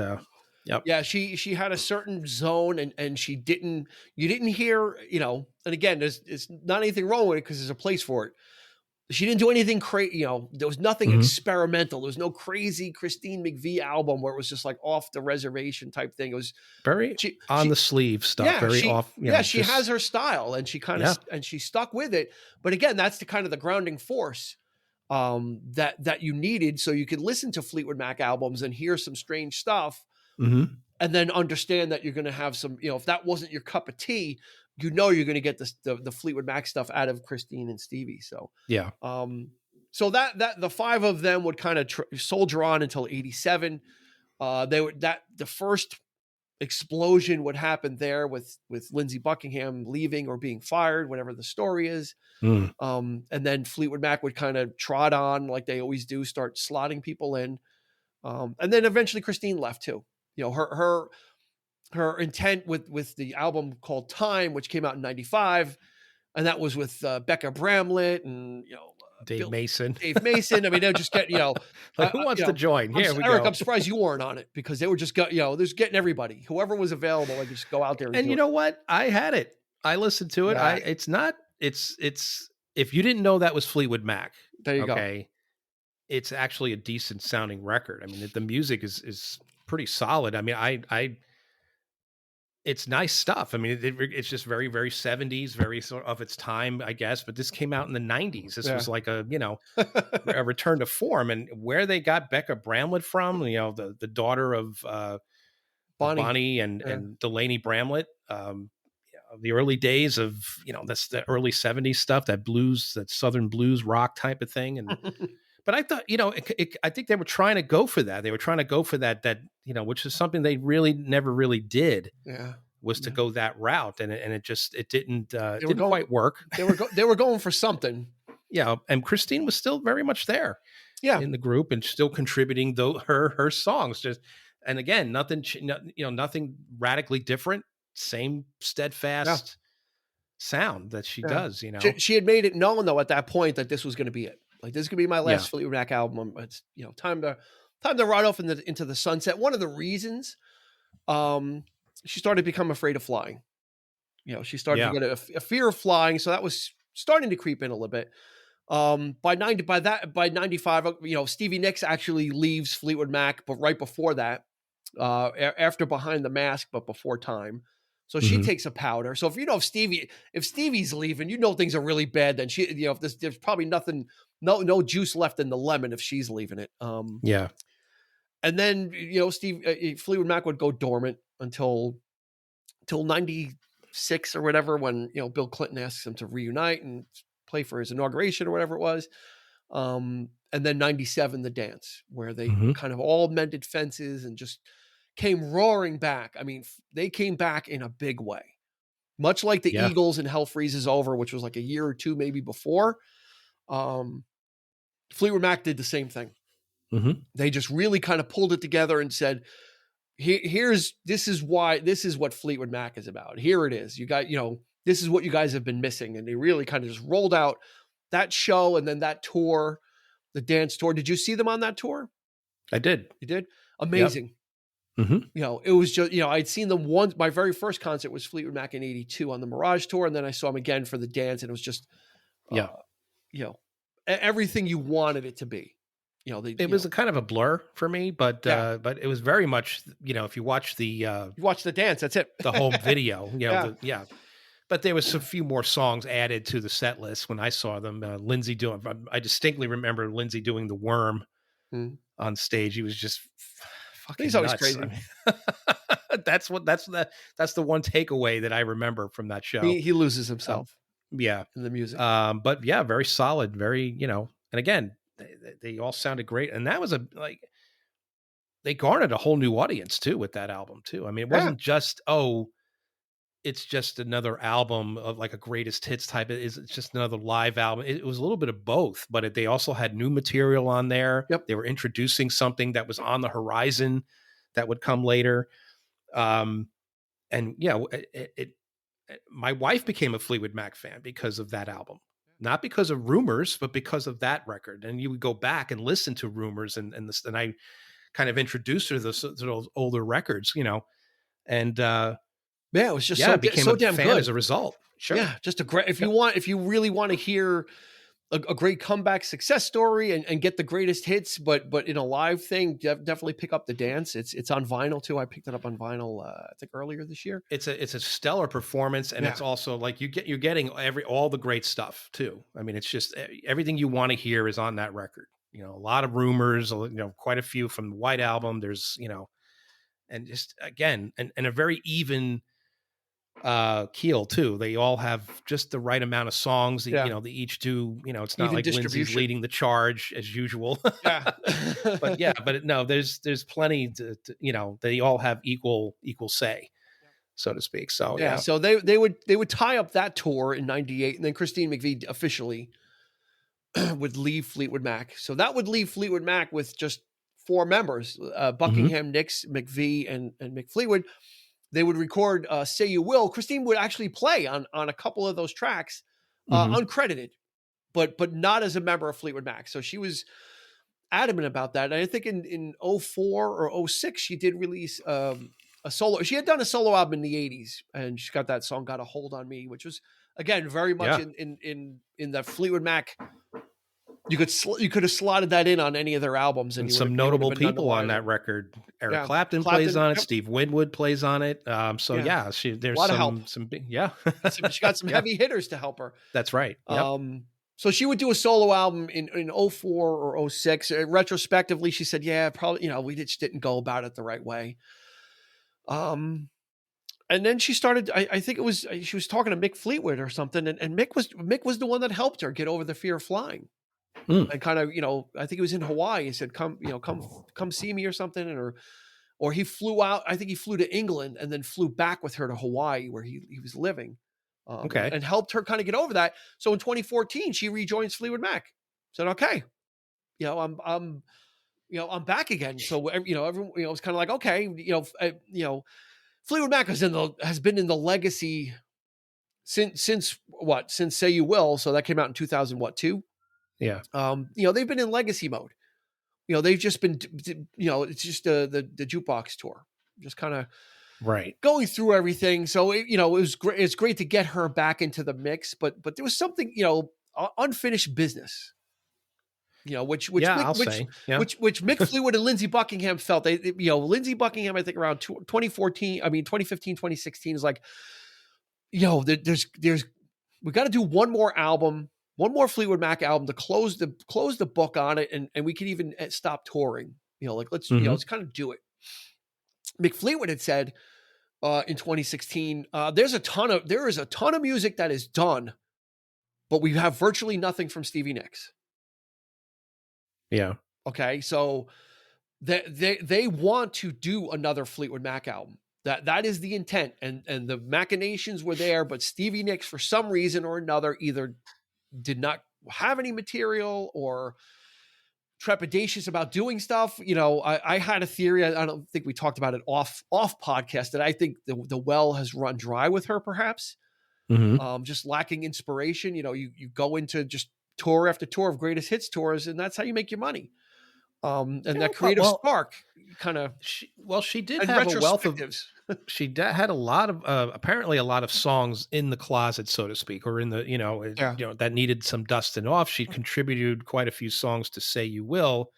she had a certain zone, and you didn't hear, and again, there's not anything wrong with it because there's a place for it. She didn't do anything crazy, there was nothing experimental. There was no crazy Christine McVie album where it was just like off the reservation type thing. It was very the sleeve stuff. She has her style, and she kind of, and she stuck with it. But again, that's the kind of the grounding force that you needed. So you could listen to Fleetwood Mac albums and hear some strange stuff, and then understand that you're going to have some, if that wasn't your cup of tea, you're going to get the Fleetwood Mac stuff out of Christine and Stevie. So, so that the five of them would kind of soldier on until 87. The first explosion would happen there with Lindsey Buckingham leaving or being fired, whatever the story is. And then Fleetwood Mac would kind of trot on like they always do, start slotting people in. And then eventually Christine left too. her intent with the album called Time, which came out in 95. And that was with Becca Bramlett and, Dave Mason. Dave Mason. I mean, they'll just get, like who wants to join? Here we Eric, go. I'm surprised you weren't on it because they were just they're just getting everybody, whoever was available, like just go out there. And you know what? I had it. I listened to it. Yeah. It's if you didn't know that was Fleetwood Mac, there you go. It's actually a decent sounding record. I mean, the music is pretty solid. I mean, it's nice stuff. I mean, it's just very, very 70s, very sort of its time, I guess. But this came out in the 90s. This was like a return to form. And where they got Becca Bramlett from, the daughter of Bonnie and Delaney Bramlett, the early days of, that's the early 70s stuff, that blues, that Southern blues rock type of thing. And but I thought, I think they were trying to go for that. They were trying to go for that, which is something they really never really did. Yeah. Was to go that route. And it didn't quite work. They were going for something. Yeah. And Christine was still very much there in the group and still contributing her songs. And again, nothing radically different, same steadfast sound that she does, She had made it known though, at that point that this was going to be it. Like, this is going to be my last Fleetwood Mac album. It's, time to ride off into the sunset. One of the reasons, she started to become afraid of flying. She started to get a fear of flying. So that was starting to creep in a little bit. By 95, Stevie Nicks actually leaves Fleetwood Mac, but right before that, after Behind the Mask, but before Time. So she takes a powder. So if Stevie's leaving, things are really bad. Then there's probably nothing, no juice left in the lemon if she's leaving it. And then, Fleetwood Mac would go dormant until 96 or whatever, when, Bill Clinton asks him to reunite and play for his inauguration or whatever it was. And then 97, The Dance, where they kind of all mended fences and just came roaring back. I mean, they came back in a big way, much like the Eagles and Hell Freezes Over, which was like a year or two maybe before. Fleetwood Mac did the same thing. They just really kind of pulled it together and said, this is what Fleetwood Mac is about. Here it is. You got, this is what you guys have been missing. And they really kind of just rolled out that show and then that tour, the dance tour. Did you see them on that tour? I did. You did? Amazing. Yep. It was just, I'd seen them once. My very first concert was Fleetwood Mac in 82 on the Mirage tour. And then I saw them again for the dance. And it was just, everything you wanted it to be. It was a kind of a blur for me, but it was very much, if you watch you watch the dance, that's it. The home video, But there was a few more songs added to the set list when I saw them. Lindsay I distinctly remember Lindsay doing the Worm on stage. He was just fucking He's always nuts. crazy. I mean, that's the one takeaway that I remember from that show. He loses himself. In the music. But very solid, very, and again, they all sounded great. And that was they garnered a whole new audience too with that album too. I mean, it wasn't just, it's just another album of like a greatest hits type. It's just another live album. It was a little bit of both, but they also had new material on there. Yep. They were introducing something that was on the horizon that would come later. My wife became a Fleetwood Mac fan because of that album. Not because of Rumors, but because of that record. And you would go back and listen to Rumors, and I kind of introduced her to those older records, and it was just became so a damn fan good as a result. Sure. Yeah, just a great. If you really want to hear a great comeback success story and get the greatest hits, but in a live thing, definitely pick up The Dance. It's on vinyl too. I picked it up on vinyl, I think earlier this year. It's a stellar performance, and it's also like you're getting all the great stuff too. I mean, it's just everything you want to hear is on that record. A lot of Rumors, quite a few from the White Album. There's and just again, and a very even keel too. They all have just the right amount of songs. They each do, it's not even like Lindsay's leading the charge as usual. But there's plenty to they all have equal say, so to speak. So so they would tie up that tour in 98, and then Christine McVie officially would leave Fleetwood Mac. So that would leave Fleetwood Mac with just four members, Buckingham, Nicks, McVie, and Mick Fleetwood. They would record Say You Will. Christine would actually play on a couple of those tracks, uncredited, but not as a member of Fleetwood Mac. So she was adamant about that. And I think in 04 or 06, she did release a solo. She had done a solo album in the 80s, and she's got that song Got a Hold on Me, which was, again, very much in the Fleetwood Mac. You could have slotted that in on any of their albums, and some notable people on that record. Eric Clapton plays on it. Steve Winwood plays on it. There's a lot of help. Some big, she got some heavy hitters to help her. That's right. Yep. So she would do a solo album in 04 or 06. Retrospectively, she said, "Yeah, probably, we just didn't go about it the right way." And then she started. I think she was talking to Mick Fleetwood or something, and Mick was the one that helped her get over the fear of flying. And kind of, I think it was in Hawaii. He said, come see me or something. Or he flew out. I think he flew to England and then flew back with her to Hawaii where he was living. And helped her kind of get over that. So in 2014, she rejoins Fleetwood Mac. Said, okay, I'm back again. So, everyone, it's kind of like, okay, Fleetwood Mac has been in the legacy since Say You Will. So that came out in 2002. Yeah. They've been in legacy mode. They've just been, it's just the jukebox tour, just kind of going through everything. So, it was great. It's great to get her back into the mix, but there was something, unfinished business, which Mick Fleetwood and Lindsey Buckingham felt. Lindsey Buckingham, I think around 2015, 2016 is like, we got to do one more album. One more Fleetwood Mac album to close the book on it, and we can even stop touring. Let's kind of do it. Mick Fleetwood had said in 2016, there is a ton of music that is done, but we have virtually nothing from Stevie Nicks. Yeah. Okay, so they want to do another Fleetwood Mac album. That is the intent, and the machinations were there, but Stevie Nicks, for some reason or another, either did not have any material or trepidatious about doing stuff. I had a theory. I don't think we talked about it off podcast, that I think the well has run dry with her, perhaps. Just lacking inspiration. You go into just tour after tour of greatest hits tours, and that's how you make your money. And that creative spark kind of. She did have a wealth of. She had a lot of apparently a lot of songs in the closet, so to speak, or in the that needed some dusting off. She contributed quite a few songs to Say You Will,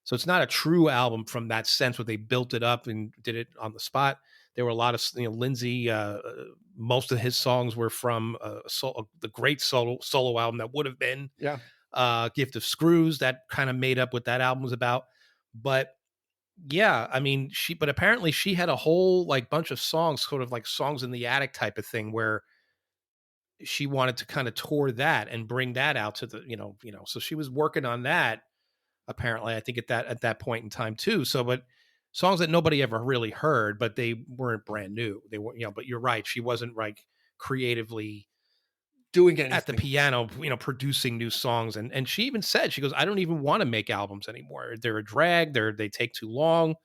so it's not a true album from that sense where they built it up and did it on the spot. There were a lot of Lindsey. Most of his songs were from the great solo album that would have been Gift of Screws, that kind of made up what that album was about, but. Yeah, I mean, but apparently she had a whole bunch of songs, sort of like songs in the attic type of thing, where she wanted to kind of tour that and bring that out to the, so she was working on that. Apparently, I think at that point in time too. So, but songs that nobody ever really heard, but they weren't brand new. They were, but you're right. She wasn't creatively doing anything at the piano, producing new songs. And she even said, she goes, I don't even want to make albums anymore. They're a drag. They take too long.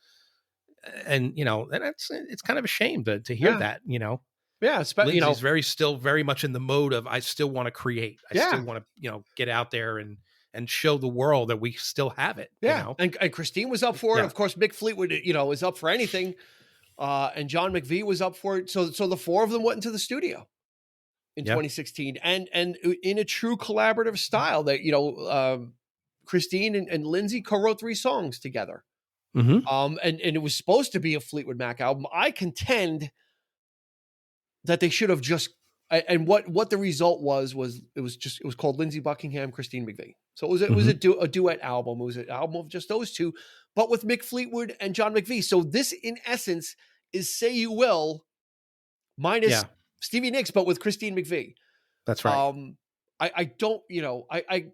And, and it's kind of a shame to hear that, Yeah. Lindsey's still very much in the mode of, I still want to create. I still want to, get out there and show the world that we still have it. Yeah. And Christine was up for it. Of course, Mick Fleetwood, is up for anything. And John McVie was up for it. So the four of them went into the studio in 2016, and in a true collaborative style that, Christine and Lindsey co-wrote 3 songs together. And it was supposed to be a Fleetwood Mac album. I contend that they should have just, and what the result was it was called Lindsey Buckingham, Christine McVie. So it was a duet album. It was an album of just those two, but with Mick Fleetwood and John McVie. So this, in essence, is Say You Will minus Stevie Nicks, but with Christine McVie. That's right. I don't, it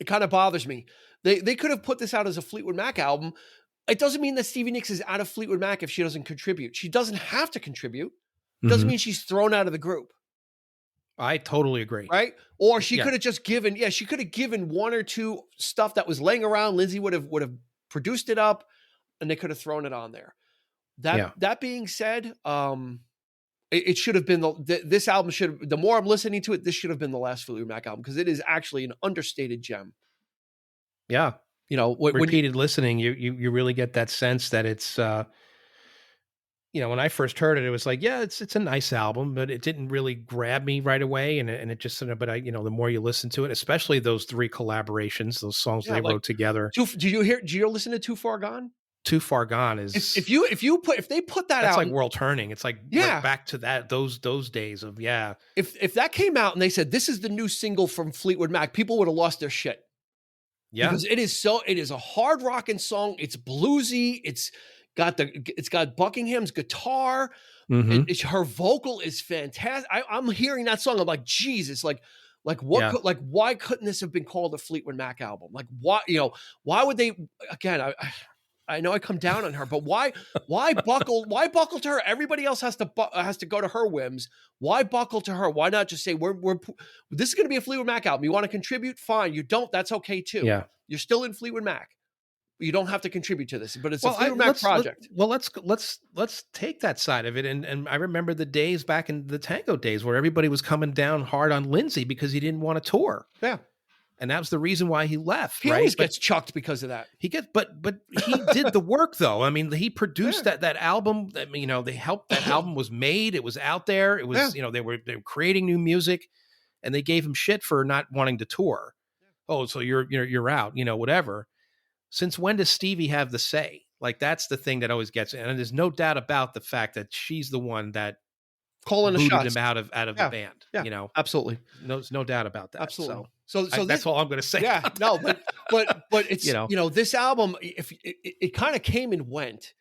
kind of bothers me. They could have put this out as a Fleetwood Mac album. It doesn't mean that Stevie Nicks is out of Fleetwood Mac if she doesn't contribute. She doesn't have to contribute. It doesn't mean she's thrown out of the group. I totally agree. Right? Or she could have just given, she could have given 1 or 2 stuff that was laying around. Lindsey would have produced it up, and they could have thrown it on there. That being said, it should have been this album the more I'm listening to it, this should have been the last Fleetwood Mac album, because it is actually an understated gem. Yeah. You know, repeated listening, you really get that sense that it's, you know, when I first heard it, it was like, yeah, it's a nice album, but it didn't really grab me right away. And it just sort of, but you know, the more you listen to it, especially those 3 collaborations, those songs they wrote together. Do you listen to Too Far Gone? Too Far Gone is, if they put that out, it's like World Turning. It's like right back to those days of, If that came out and they said, this is the new single from Fleetwood Mac, people would have lost their shit. Yeah. Because it is a hard rocking song. It's bluesy. It's got Buckingham's guitar. Mm-hmm. Her vocal is fantastic. I'm hearing that song. I'm like, Jesus, like what, why couldn't this have been called a Fleetwood Mac album? Like, why would they, again, I know I come down on her, but why buckle to her? Everybody else has to go to her whims. Why buckle to her? Why not just say, this is going to be a Fleetwood Mac album. You want to contribute? Fine. You don't, that's okay too. Yeah. You're still in Fleetwood Mac. You don't have to contribute to this, but it's a Fleetwood Mac project. Let's take that side of it. And I remember the days back in the Tango days where everybody was coming down hard on Lindsey because he didn't want to tour. Yeah. And that was the reason why he left. He always gets chucked because of that. But he did the work though. I mean, he produced that album. I mean, they helped. That album was made. It was out there. It was, they were creating new music, and they gave him shit for not wanting to tour. Oh, so you're out. Whatever. Since when does Stevie have the say? Like, that's the thing that always gets. And there's no doubt about the fact that she's the one that calling the shots him out of the band. Yeah, absolutely. There's no doubt about that. Absolutely. So that's all I'm going to say. Yeah, no, but it's this album, if it kind of came and went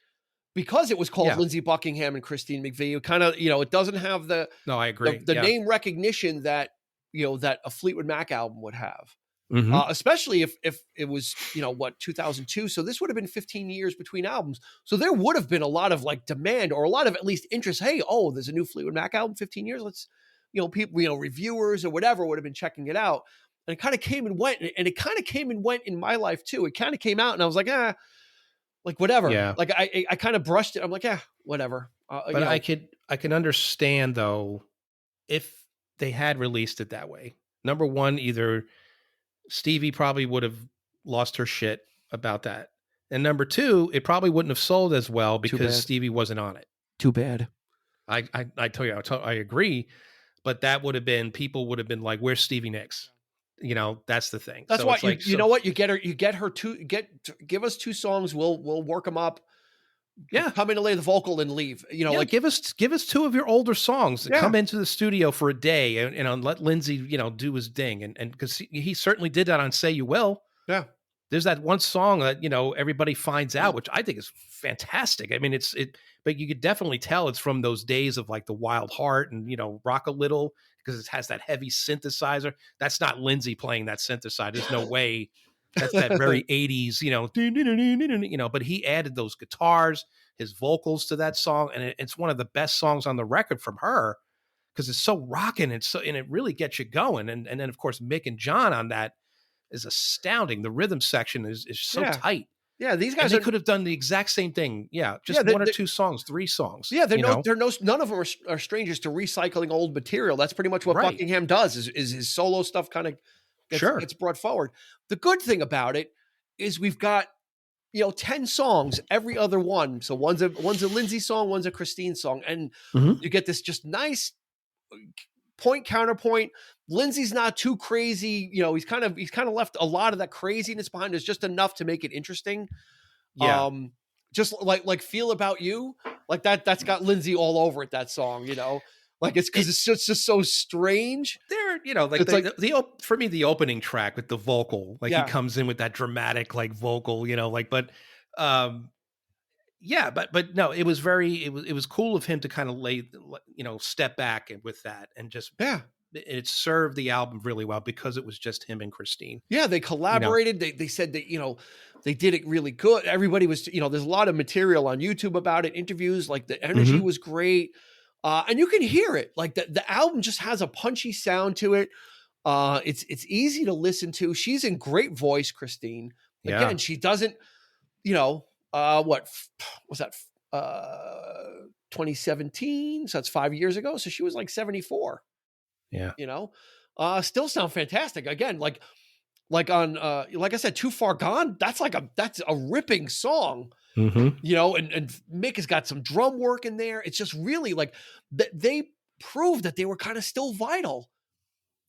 because it was called Lindsey Buckingham and Christine McVie. It kind of it doesn't have the I agree the name recognition that that a Fleetwood Mac album would have. Mm-hmm. Especially if it was 2002. So this would have been 15 years between albums. So there would have been a lot of like demand or a lot of at least interest. Hey, there's a new Fleetwood Mac album, 15 years. Let's people reviewers or whatever would have been checking it out. And it kind of came and went, and it kind of came and went in my life too. It kind of came out, and I was like, like whatever. Yeah. Like I kind of brushed it. I'm like, whatever. But I can understand though if they had released it that way. Number one, either Stevie probably would have lost her shit about that, and number two, it probably wouldn't have sold as well because Stevie wasn't on it. Too bad. I tell you, I agree, but that would have been, people would have been like, "Where's Stevie Nicks?" That's the thing. That's why you know what, you get her give us 2 songs. We'll work them up. Yeah. Come in and lay the vocal and leave, give us 2 of your older songs and come into the studio for a day and let Lindsey, do his thing. And cause he certainly did that on Say You Will. Yeah. There's that one song that, everybody finds out, which I think is fantastic. I mean, but you could definitely tell it's from those days of like the Wild Heart and, Rock a Little, because it has that heavy synthesizer. That's not Lindsey playing that synthesizer. There's no way. That's that very 80s, but he added those guitars, his vocals to that song. And it's one of the best songs on the record from her because it's so rocking. And it really gets you going. And then of course, Mick and John on that is astounding. The rhythm section is so tight. Yeah, these guys could have done the exact same thing. Yeah, just 1 or 2 songs, 3 songs. Yeah, none of them are strangers to recycling old material. That's pretty much what Buckingham does. Is his solo stuff kind of gets brought forward. The good thing about it is we've got 10 songs every other one. So one's a Lindsey song, one's a Christine song, and you get this just nice point counterpoint. Lindsey's not too crazy, he's kind of left a lot of that craziness behind. There's just enough to make it interesting. Yeah. Just like Feel About You, like that's got Lindsey all over it, that song, like it's because it's just so strange. There, for me, the opening track with the vocal, like he comes in with that dramatic like vocal, but no, it was cool of him to kind of step back with that and just it served the album really well because it was just him and Christine. Yeah, they collaborated. They said that they did it really good. Everybody was there's a lot of material on YouTube about it, interviews. Like the energy was great. And you can hear it. Like the album just has a punchy sound to it. It's easy to listen to. She's in great voice, Christine. Again, she doesn't, what was that? 2017. So that's 5 years ago. So she was like 74. Yeah. Still sound fantastic. Again, like on, like I said, Too Far Gone. That's a ripping song. Mm-hmm. And Mick has got some drum work in there. It's just really like they proved that they were kind of still vital.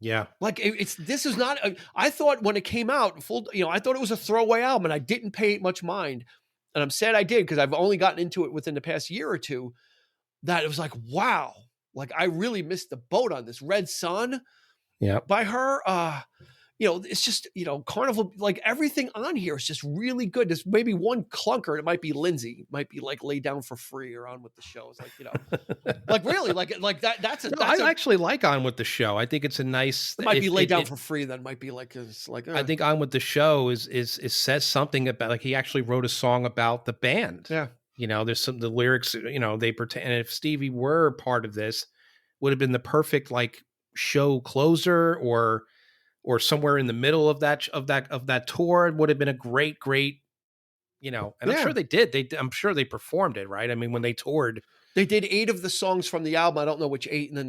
Yeah. Like this is not, I thought when it came out I thought it was a throwaway album and I didn't pay much mind. And I'm sad I did, because I've only gotten into it within the past year or two, that it was like, wow, like I really missed the boat on this. Red Sun by her. It's just, Carnival, like everything on here is just really good. There's maybe one clunker. It might be Lindsay, might be like Lay Down for Free or On With the Show. It's like, like really, like that. I actually like On With the Show. I think it's a nice. It might be Lay Down for Free. That might be like, it's like. I think On With the Show is says something about, like, he actually wrote a song about the band. Yeah. There's the lyrics, they pretend, and if Stevie were part of this, would have been the perfect like show closer or somewhere in the middle of that tour. It would have been a great, and I'm sure they did. I'm sure they performed it, right? I mean, when they toured, they did 8 of the songs from the album. I don't know which 8. And then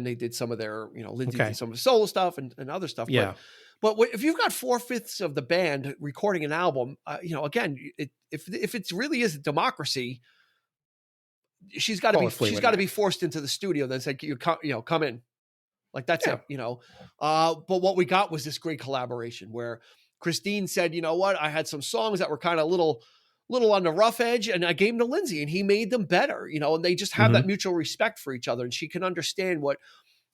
they did some of their, Lindsay did some of the solo stuff and other stuff. Yeah. But if you've got 4/5 of the band recording an album, again, if it really is a democracy, she's got to be forced into the studio. Then said, come in. Like that's it, but what we got was this great collaboration where Christine said, you know what, I had some songs that were kind of little on the rough edge, and I gave them to Lindsay and he made them better, and they just have that mutual respect for each other, and she can understand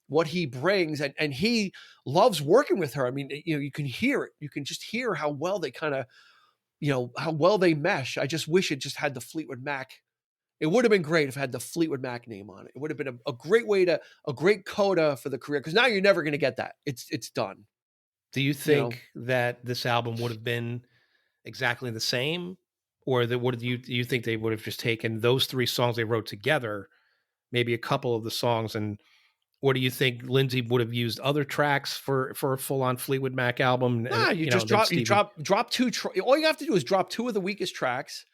what he brings, and he loves working with her. I mean, you can hear it. You can just hear how well they kind of, how well they mesh. I just wish it just had the Fleetwood Mac. It would have been great if it had the Fleetwood Mac name on it. It would have been a great way a great coda for the career, because now you're never going to get that. It's done. Do you think that this album would have been exactly the same, or do you think they would have just taken those 3 songs they wrote together, maybe a couple of the songs, or do you think Lindsay would have used other tracks for a full-on Fleetwood Mac album? Nah, you just drop 2. All you have to do is drop 2 of the weakest tracks.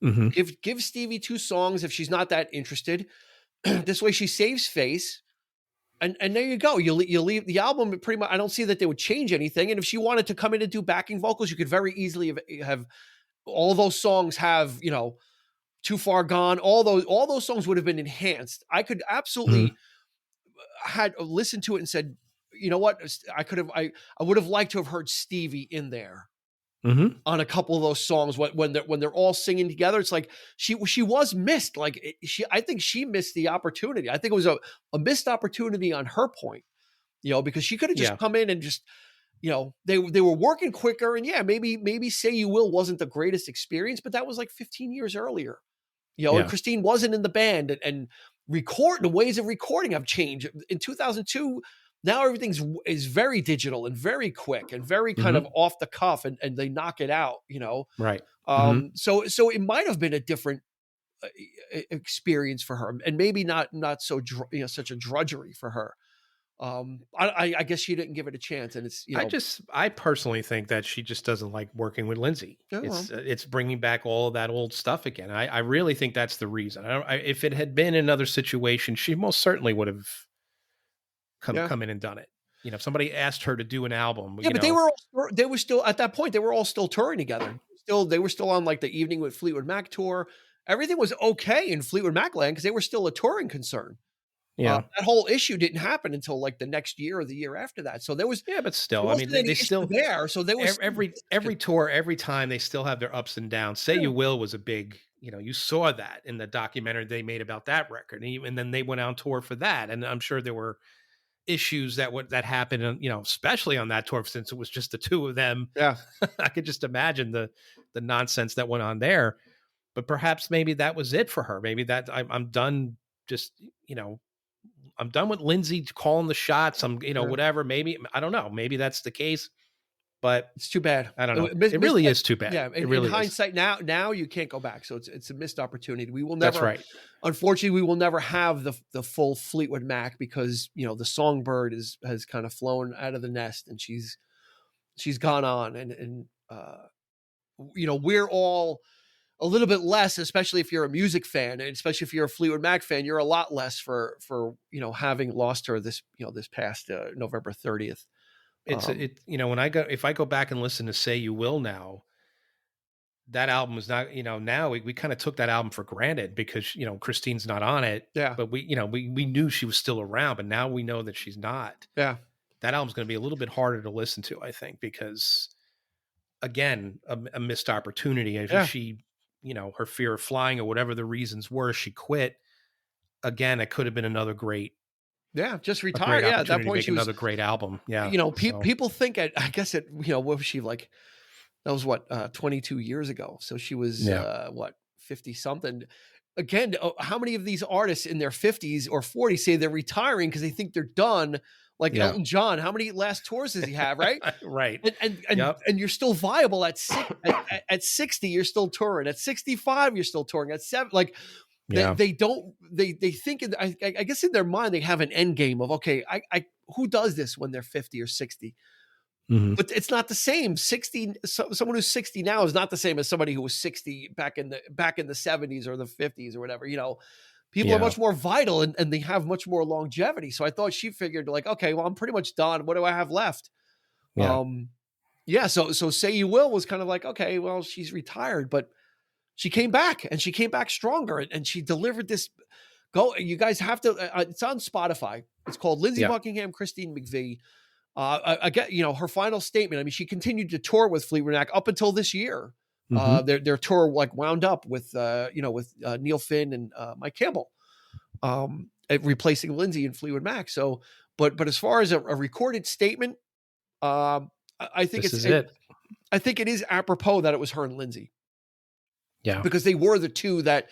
Mm-hmm. Give Stevie 2 songs if she's not that interested. This way she saves face, and there you go. You leave the album pretty much. I don't see that they would change anything. And if she wanted to come in and do backing vocals, you could very easily have all those songs have, Too Far Gone. All those songs would have been enhanced. I could absolutely had listened to it and said, you know what, I would have liked to have heard Stevie in there. On a couple of those songs when they're all singing together. It's like she was missed. Like I think she missed the opportunity. I think it was a missed opportunity on her point, because she could have just come in and just, they were working quicker, and maybe Say You Will wasn't the greatest experience, but that was like 15 years earlier, and Christine wasn't in the band, and the ways of recording have changed. In 2002, now everything is very digital and very quick and very kind of off the cuff, and they knock it out, Right. So it might have been a different experience for her, and maybe not so such a drudgery for her. I guess she didn't give it a chance, and it's I personally think that she just doesn't like working with Lindsay. It's bringing back all of that old stuff again. I really think that's the reason. If it had been another situation, she most certainly would have come in and done it. If somebody asked her to do an album, but they were still at that point. They were all still touring together. They were still on like the Evening with Fleetwood Mac tour. Everything was okay in Fleetwood Mac land because they were still a touring concern. That whole issue didn't happen until like the next year or the year after that. So there was, but still, I mean, they still there. So there was every tour, every time they still have their ups and downs. Say You Will was a big, you saw that in the documentary they made about that record, and then they went on tour for that, and I'm sure there were issues that happened, especially on that tour, since it was just the 2 of them. Yeah. I could just imagine the nonsense that went on there, but perhaps maybe that was it for her. Maybe that I'm done. Just, I'm done with Lindsay calling the shots. I'm, whatever, maybe, I don't know. Maybe that's the case, but it's too bad. I don't know. It really is too bad. Yeah. In hindsight, now you can't go back. So it's a missed opportunity. We will never, that's right. Unfortunately, we will never have the full Fleetwood Mac because, the Songbird has kind of flown out of the nest, and she's gone on, and we're all a little bit less, especially if you're a music fan, and especially if you're a Fleetwood Mac fan, you're a lot less for having lost her this past November 30th. If I go back and listen to Say You Will now, that album was not, now we kind of took that album for granted because, Christine's not on it. Yeah. But we knew she was still around, but now we know that she's not. Yeah. That album's going to be a little bit harder to listen to, I think, because again, a missed opportunity. If she, her fear of flying or whatever the reasons were, she quit. Again, it could have been another great. Yeah, just retired. Yeah, at that point, she was another great album. Yeah, people think I guess what was she like? That was 22 years ago. So she was 50 something. Again, how many of these artists in their 50s or 40s say they're retiring because they think they're done? Like Elton John, how many last tours does he have? Right, right. And you're still viable at 60. You're still touring. At 65, you're still touring. At 7, like. They think I guess in their mind they have an end game of okay, I who does this when they're 50 or 60, but it's not the same. 60, someone who's 60 now is not the same as somebody who was 60 back in the 70s or the 50s or whatever. People are much more vital and they have much more longevity. So I thought she figured like, okay, well I'm pretty much done. What do I have left? So Say You Will was kind of like, okay, well she's retired, but she came back and she came back stronger and she delivered this. You guys have to, it's on Spotify. It's called Lindsey Buckingham, Christine McVie. Again, her final statement. I mean, she continued to tour with Fleetwood Mac up until this year. Their tour like wound up with Neil Finn and Mike Campbell, replacing Lindsey and Fleetwood Mac. So, but as far as a recorded statement, I think I think it is apropos that it was her and Lindsey. Yeah, because they were the two that,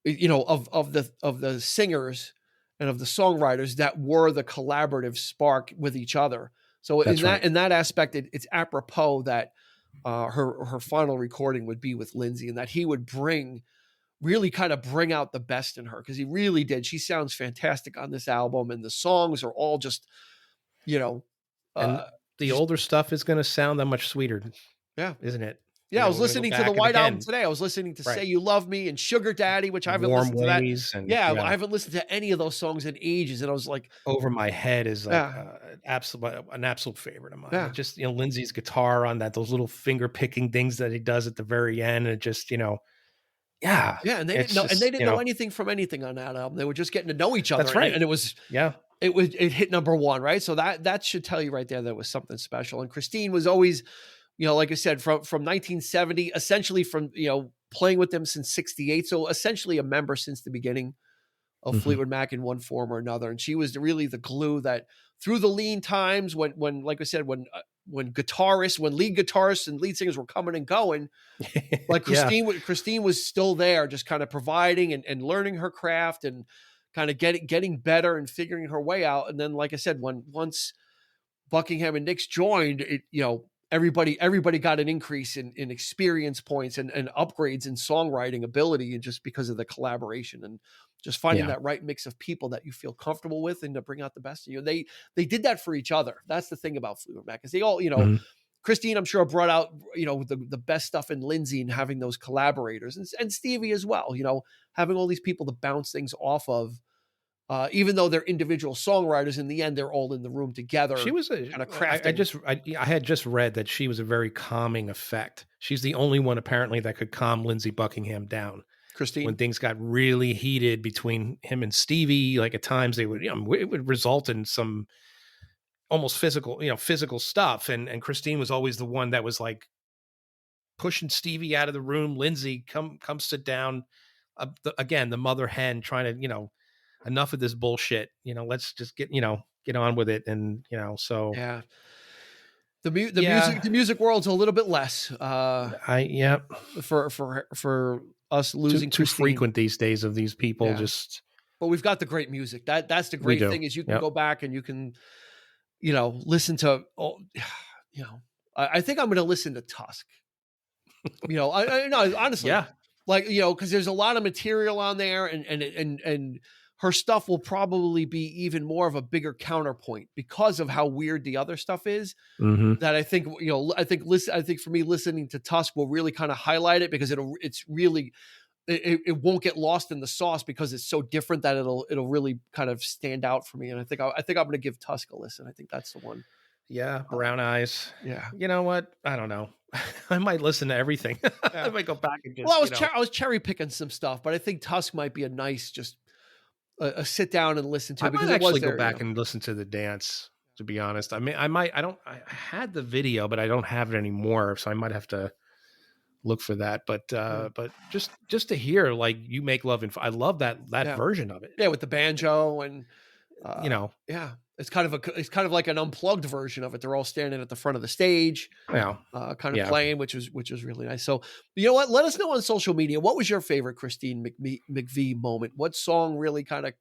of the singers and of the songwriters that were the collaborative spark with each other. So in that aspect, it's apropos that her final recording would be with Lindsey and that he would really kind of bring out the best in her because he really did. She sounds fantastic on this album, and the songs are all just, and the older stuff is going to sound that much sweeter. Yeah, isn't it? Yeah, I was listening to the White Album today. I was listening to Say You Love Me and Sugar Daddy, which I haven't listened to that. I haven't listened to any of those songs in ages. And I was like, Over My Head is like an absolute favorite of mine. Yeah. Just, Lindsey's guitar on those little finger picking things that he does at the very end. And just, Yeah. And they didn't know anything from anything on that album. They were just getting to know each other. That's right. And it was, it hit number one, right? So that should tell you right there that it was something special. And Christine was always, like I said, from 1970, essentially from, playing with them since 68. So essentially a member since the beginning of Fleetwood Mac in one form or another. And she was really the glue that through the lean times when like I said, when lead guitarists and lead singers were coming and going, like Christine was still there, just kind of providing and learning her craft and kind of getting better and figuring her way out. And then, like I said, once Buckingham and Nix joined, everybody got an increase in experience points and upgrades in songwriting ability, and just because of the collaboration and just finding that right mix of people that you feel comfortable with and to bring out the best in you. They did that for each other. That's the thing about Fleetwood Mac, is they all, Christine, I'm sure, brought out, the best stuff in Lindsey and having those collaborators and Stevie as well, having all these people to bounce things off of. Even though they're individual songwriters, in the end, they're all in the room together. She was kind of crafting. I had just read that she was a very calming effect. She's the only one apparently that could calm Lindsey Buckingham down. Christine, when things got really heated between him and Stevie, like at times it would result in some almost physical stuff. And Christine was always the one that was like pushing Stevie out of the room. Lindsey, come sit down. Again, the mother hen trying to, enough of this bullshit, let's just get on with it. And, so. Yeah. The music world's a little bit less, for us losing too frequent these days of these people but we've got the great music. That's the great thing, is you can go back and you can, listen to, I think I'm going to listen to Tusk, I honestly, like, cause there's a lot of material on there and her stuff will probably be even more of a bigger counterpoint because of how weird the other stuff is. That I think, I think for me, listening to Tusk will really kind of highlight it, because it won't get lost in the sauce because it's so different that it'll really kind of stand out for me. And I think I'm going to give Tusk a listen. I think that's the one. Yeah. Brown Eyes. Yeah. You know what? I don't know. I might listen to everything. I might go back and just, I was cherry picking some stuff, but I think Tusk might be a nice, just a sit down and listen to, I because might actually go back and listen to the dance, to be honest. I mean, I had the video, but I don't have it anymore. So I might have to look for that. But just to hear, like, You Make Love and I love that version of it. Yeah. With the banjo and, yeah. It's kind of like an unplugged version of it. They're all standing at the front of the stage, playing, which was really nice. So, you know what? Let us know on social media. What was your favorite Christine McVie moment? What song really kind of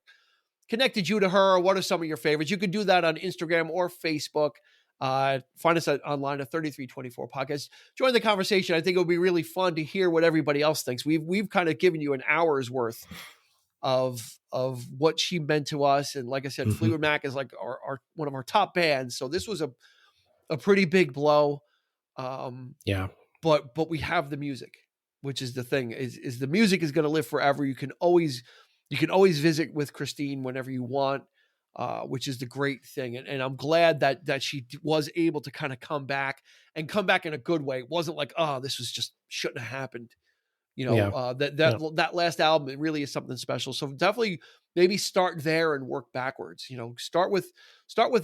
connected you to her? What are some of your favorites? You can do that on Instagram or Facebook. Find us online at 3324 Podcast. Join the conversation. I think it'll be really fun to hear what everybody else thinks. We've kind of given you an hour's worth of what she meant to us. And like I said, Fleetwood Mac is like our one of our top bands. So this was a pretty big blow. But we have the music, which is the thing, is the music is going to live forever. You can always visit with Christine whenever you want, which is the great thing. And I'm glad that she was able to kind of come back in a good way. It wasn't like, oh, this was just shouldn't have happened. That last album, it really is something special. So definitely maybe start there and work backwards. Start with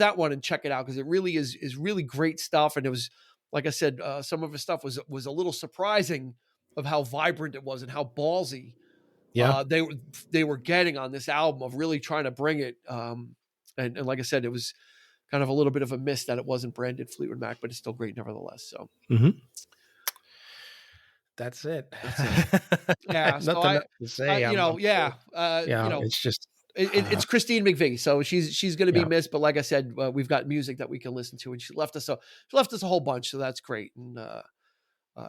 that one and check it out, because it really is really great stuff. And it was, like I said, some of his stuff was a little surprising of how vibrant it was and how ballsy they were getting on this album, of really trying to bring it. And like I said, it was kind of a little bit of a miss that it wasn't branded Fleetwood Mac, but it's still great nevertheless. So. That's it. Yeah. Nothing to say. It's just it's Christine McVie, so she's going to be missed. But like I said, we've got music that we can listen to, and she left us a whole bunch, so that's great. And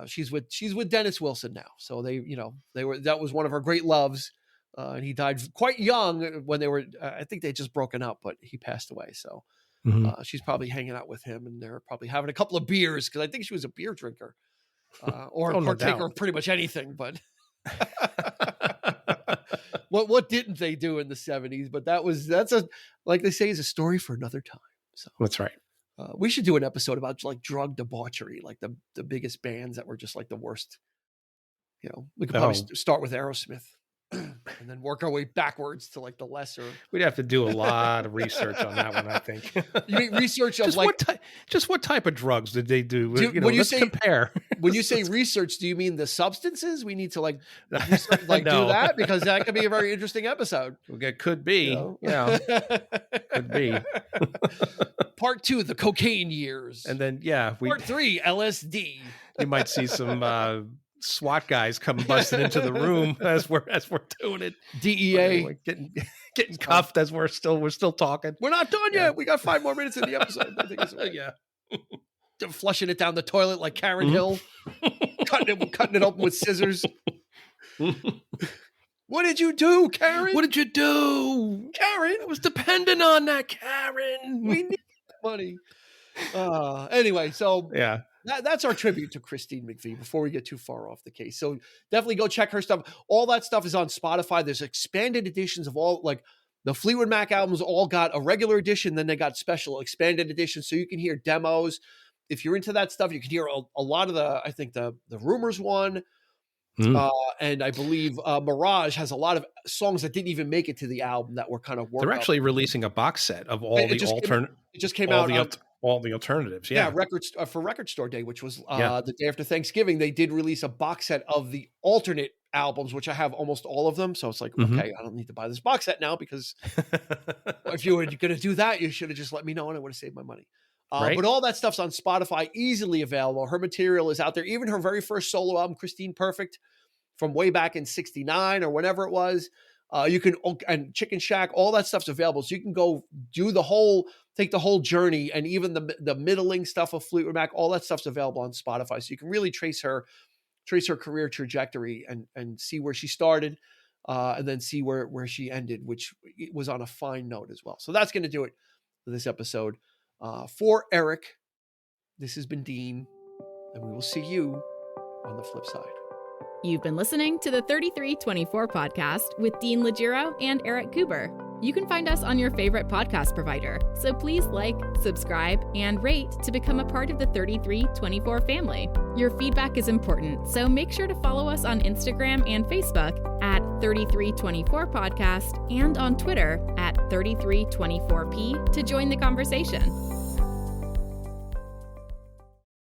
she's with Dennis Wilson now, so that was one of her great loves, and he died quite young when they were. I think they just broken up, but he passed away. So she's probably hanging out with him, and they're probably having a couple of beers, because I think she was a beer drinker. Or partaker of pretty much anything, but what didn't they do in the 70s? But that's like they say, is a story for another time. So that's right. We should do an episode about like drug debauchery, like the biggest bands that were just like the worst. We could probably start with Aerosmith and then work our way backwards to like the lesser. We'd have to do a lot of research on that one, I think. You mean research of what type of drugs did they do? Compare. When you say research, do you mean the substances? We need to do that, because that could be a very interesting episode. It could be. Could be. Part 2, the cocaine years. And then Part 3, LSD. You might see some SWAT guys come busting into the room as we're doing it. DEA getting cuffed as we're still talking. We're not done yet. We got 5 more minutes in the episode. I think it's flushing it down the toilet like Karen Hill, cutting it open with scissors. What did you do, Karen? What did you do, Karen? I was dependent on that, Karen. We need money. Anyway, so that's our tribute to Christine McVie before we get too far off the case. So definitely go check her stuff. All that stuff is on Spotify. There's expanded editions of all, like the Fleetwood Mac albums all got a regular edition. Then they got special expanded editions. So you can hear demos. If you're into that stuff, you can hear a lot of the Rumors one. And I believe Mirage has a lot of songs that didn't even make it to the album that were kind of worked. They're actually releasing a box set of all the alternate. It just came out. All the alternatives, for Record Store Day, which was the day after Thanksgiving. They did release a box set of the alternate albums, which I have almost all of them. So it's like, okay, I don't need to buy this box set now, because if you were going to do that, you should have just let me know and I would have saved my money. But all that stuff's on Spotify, easily available. Her material is out there. Even her very first solo album, Christine Perfect, from way back in '69 or whenever it was. You can, and Chicken Shack, all that stuff's available. So you can go take the whole journey, and even the middling stuff of Fleetwood Mac, all that stuff's available on Spotify. So you can really trace her career trajectory and see where she started. and then see where she ended, which was on a fine note as well. So that's going to do it for this episode. For Eric, this has been Dean, and we will see you on the flip side. You've been listening to the 3324 podcast with Dean Legiro and Eric Cooper. You can find us on your favorite podcast provider, so please like, subscribe, and rate to become a part of the 3324 family. Your feedback is important, so make sure to follow us on Instagram and Facebook at 3324 podcast and on Twitter at 3324p to join the conversation.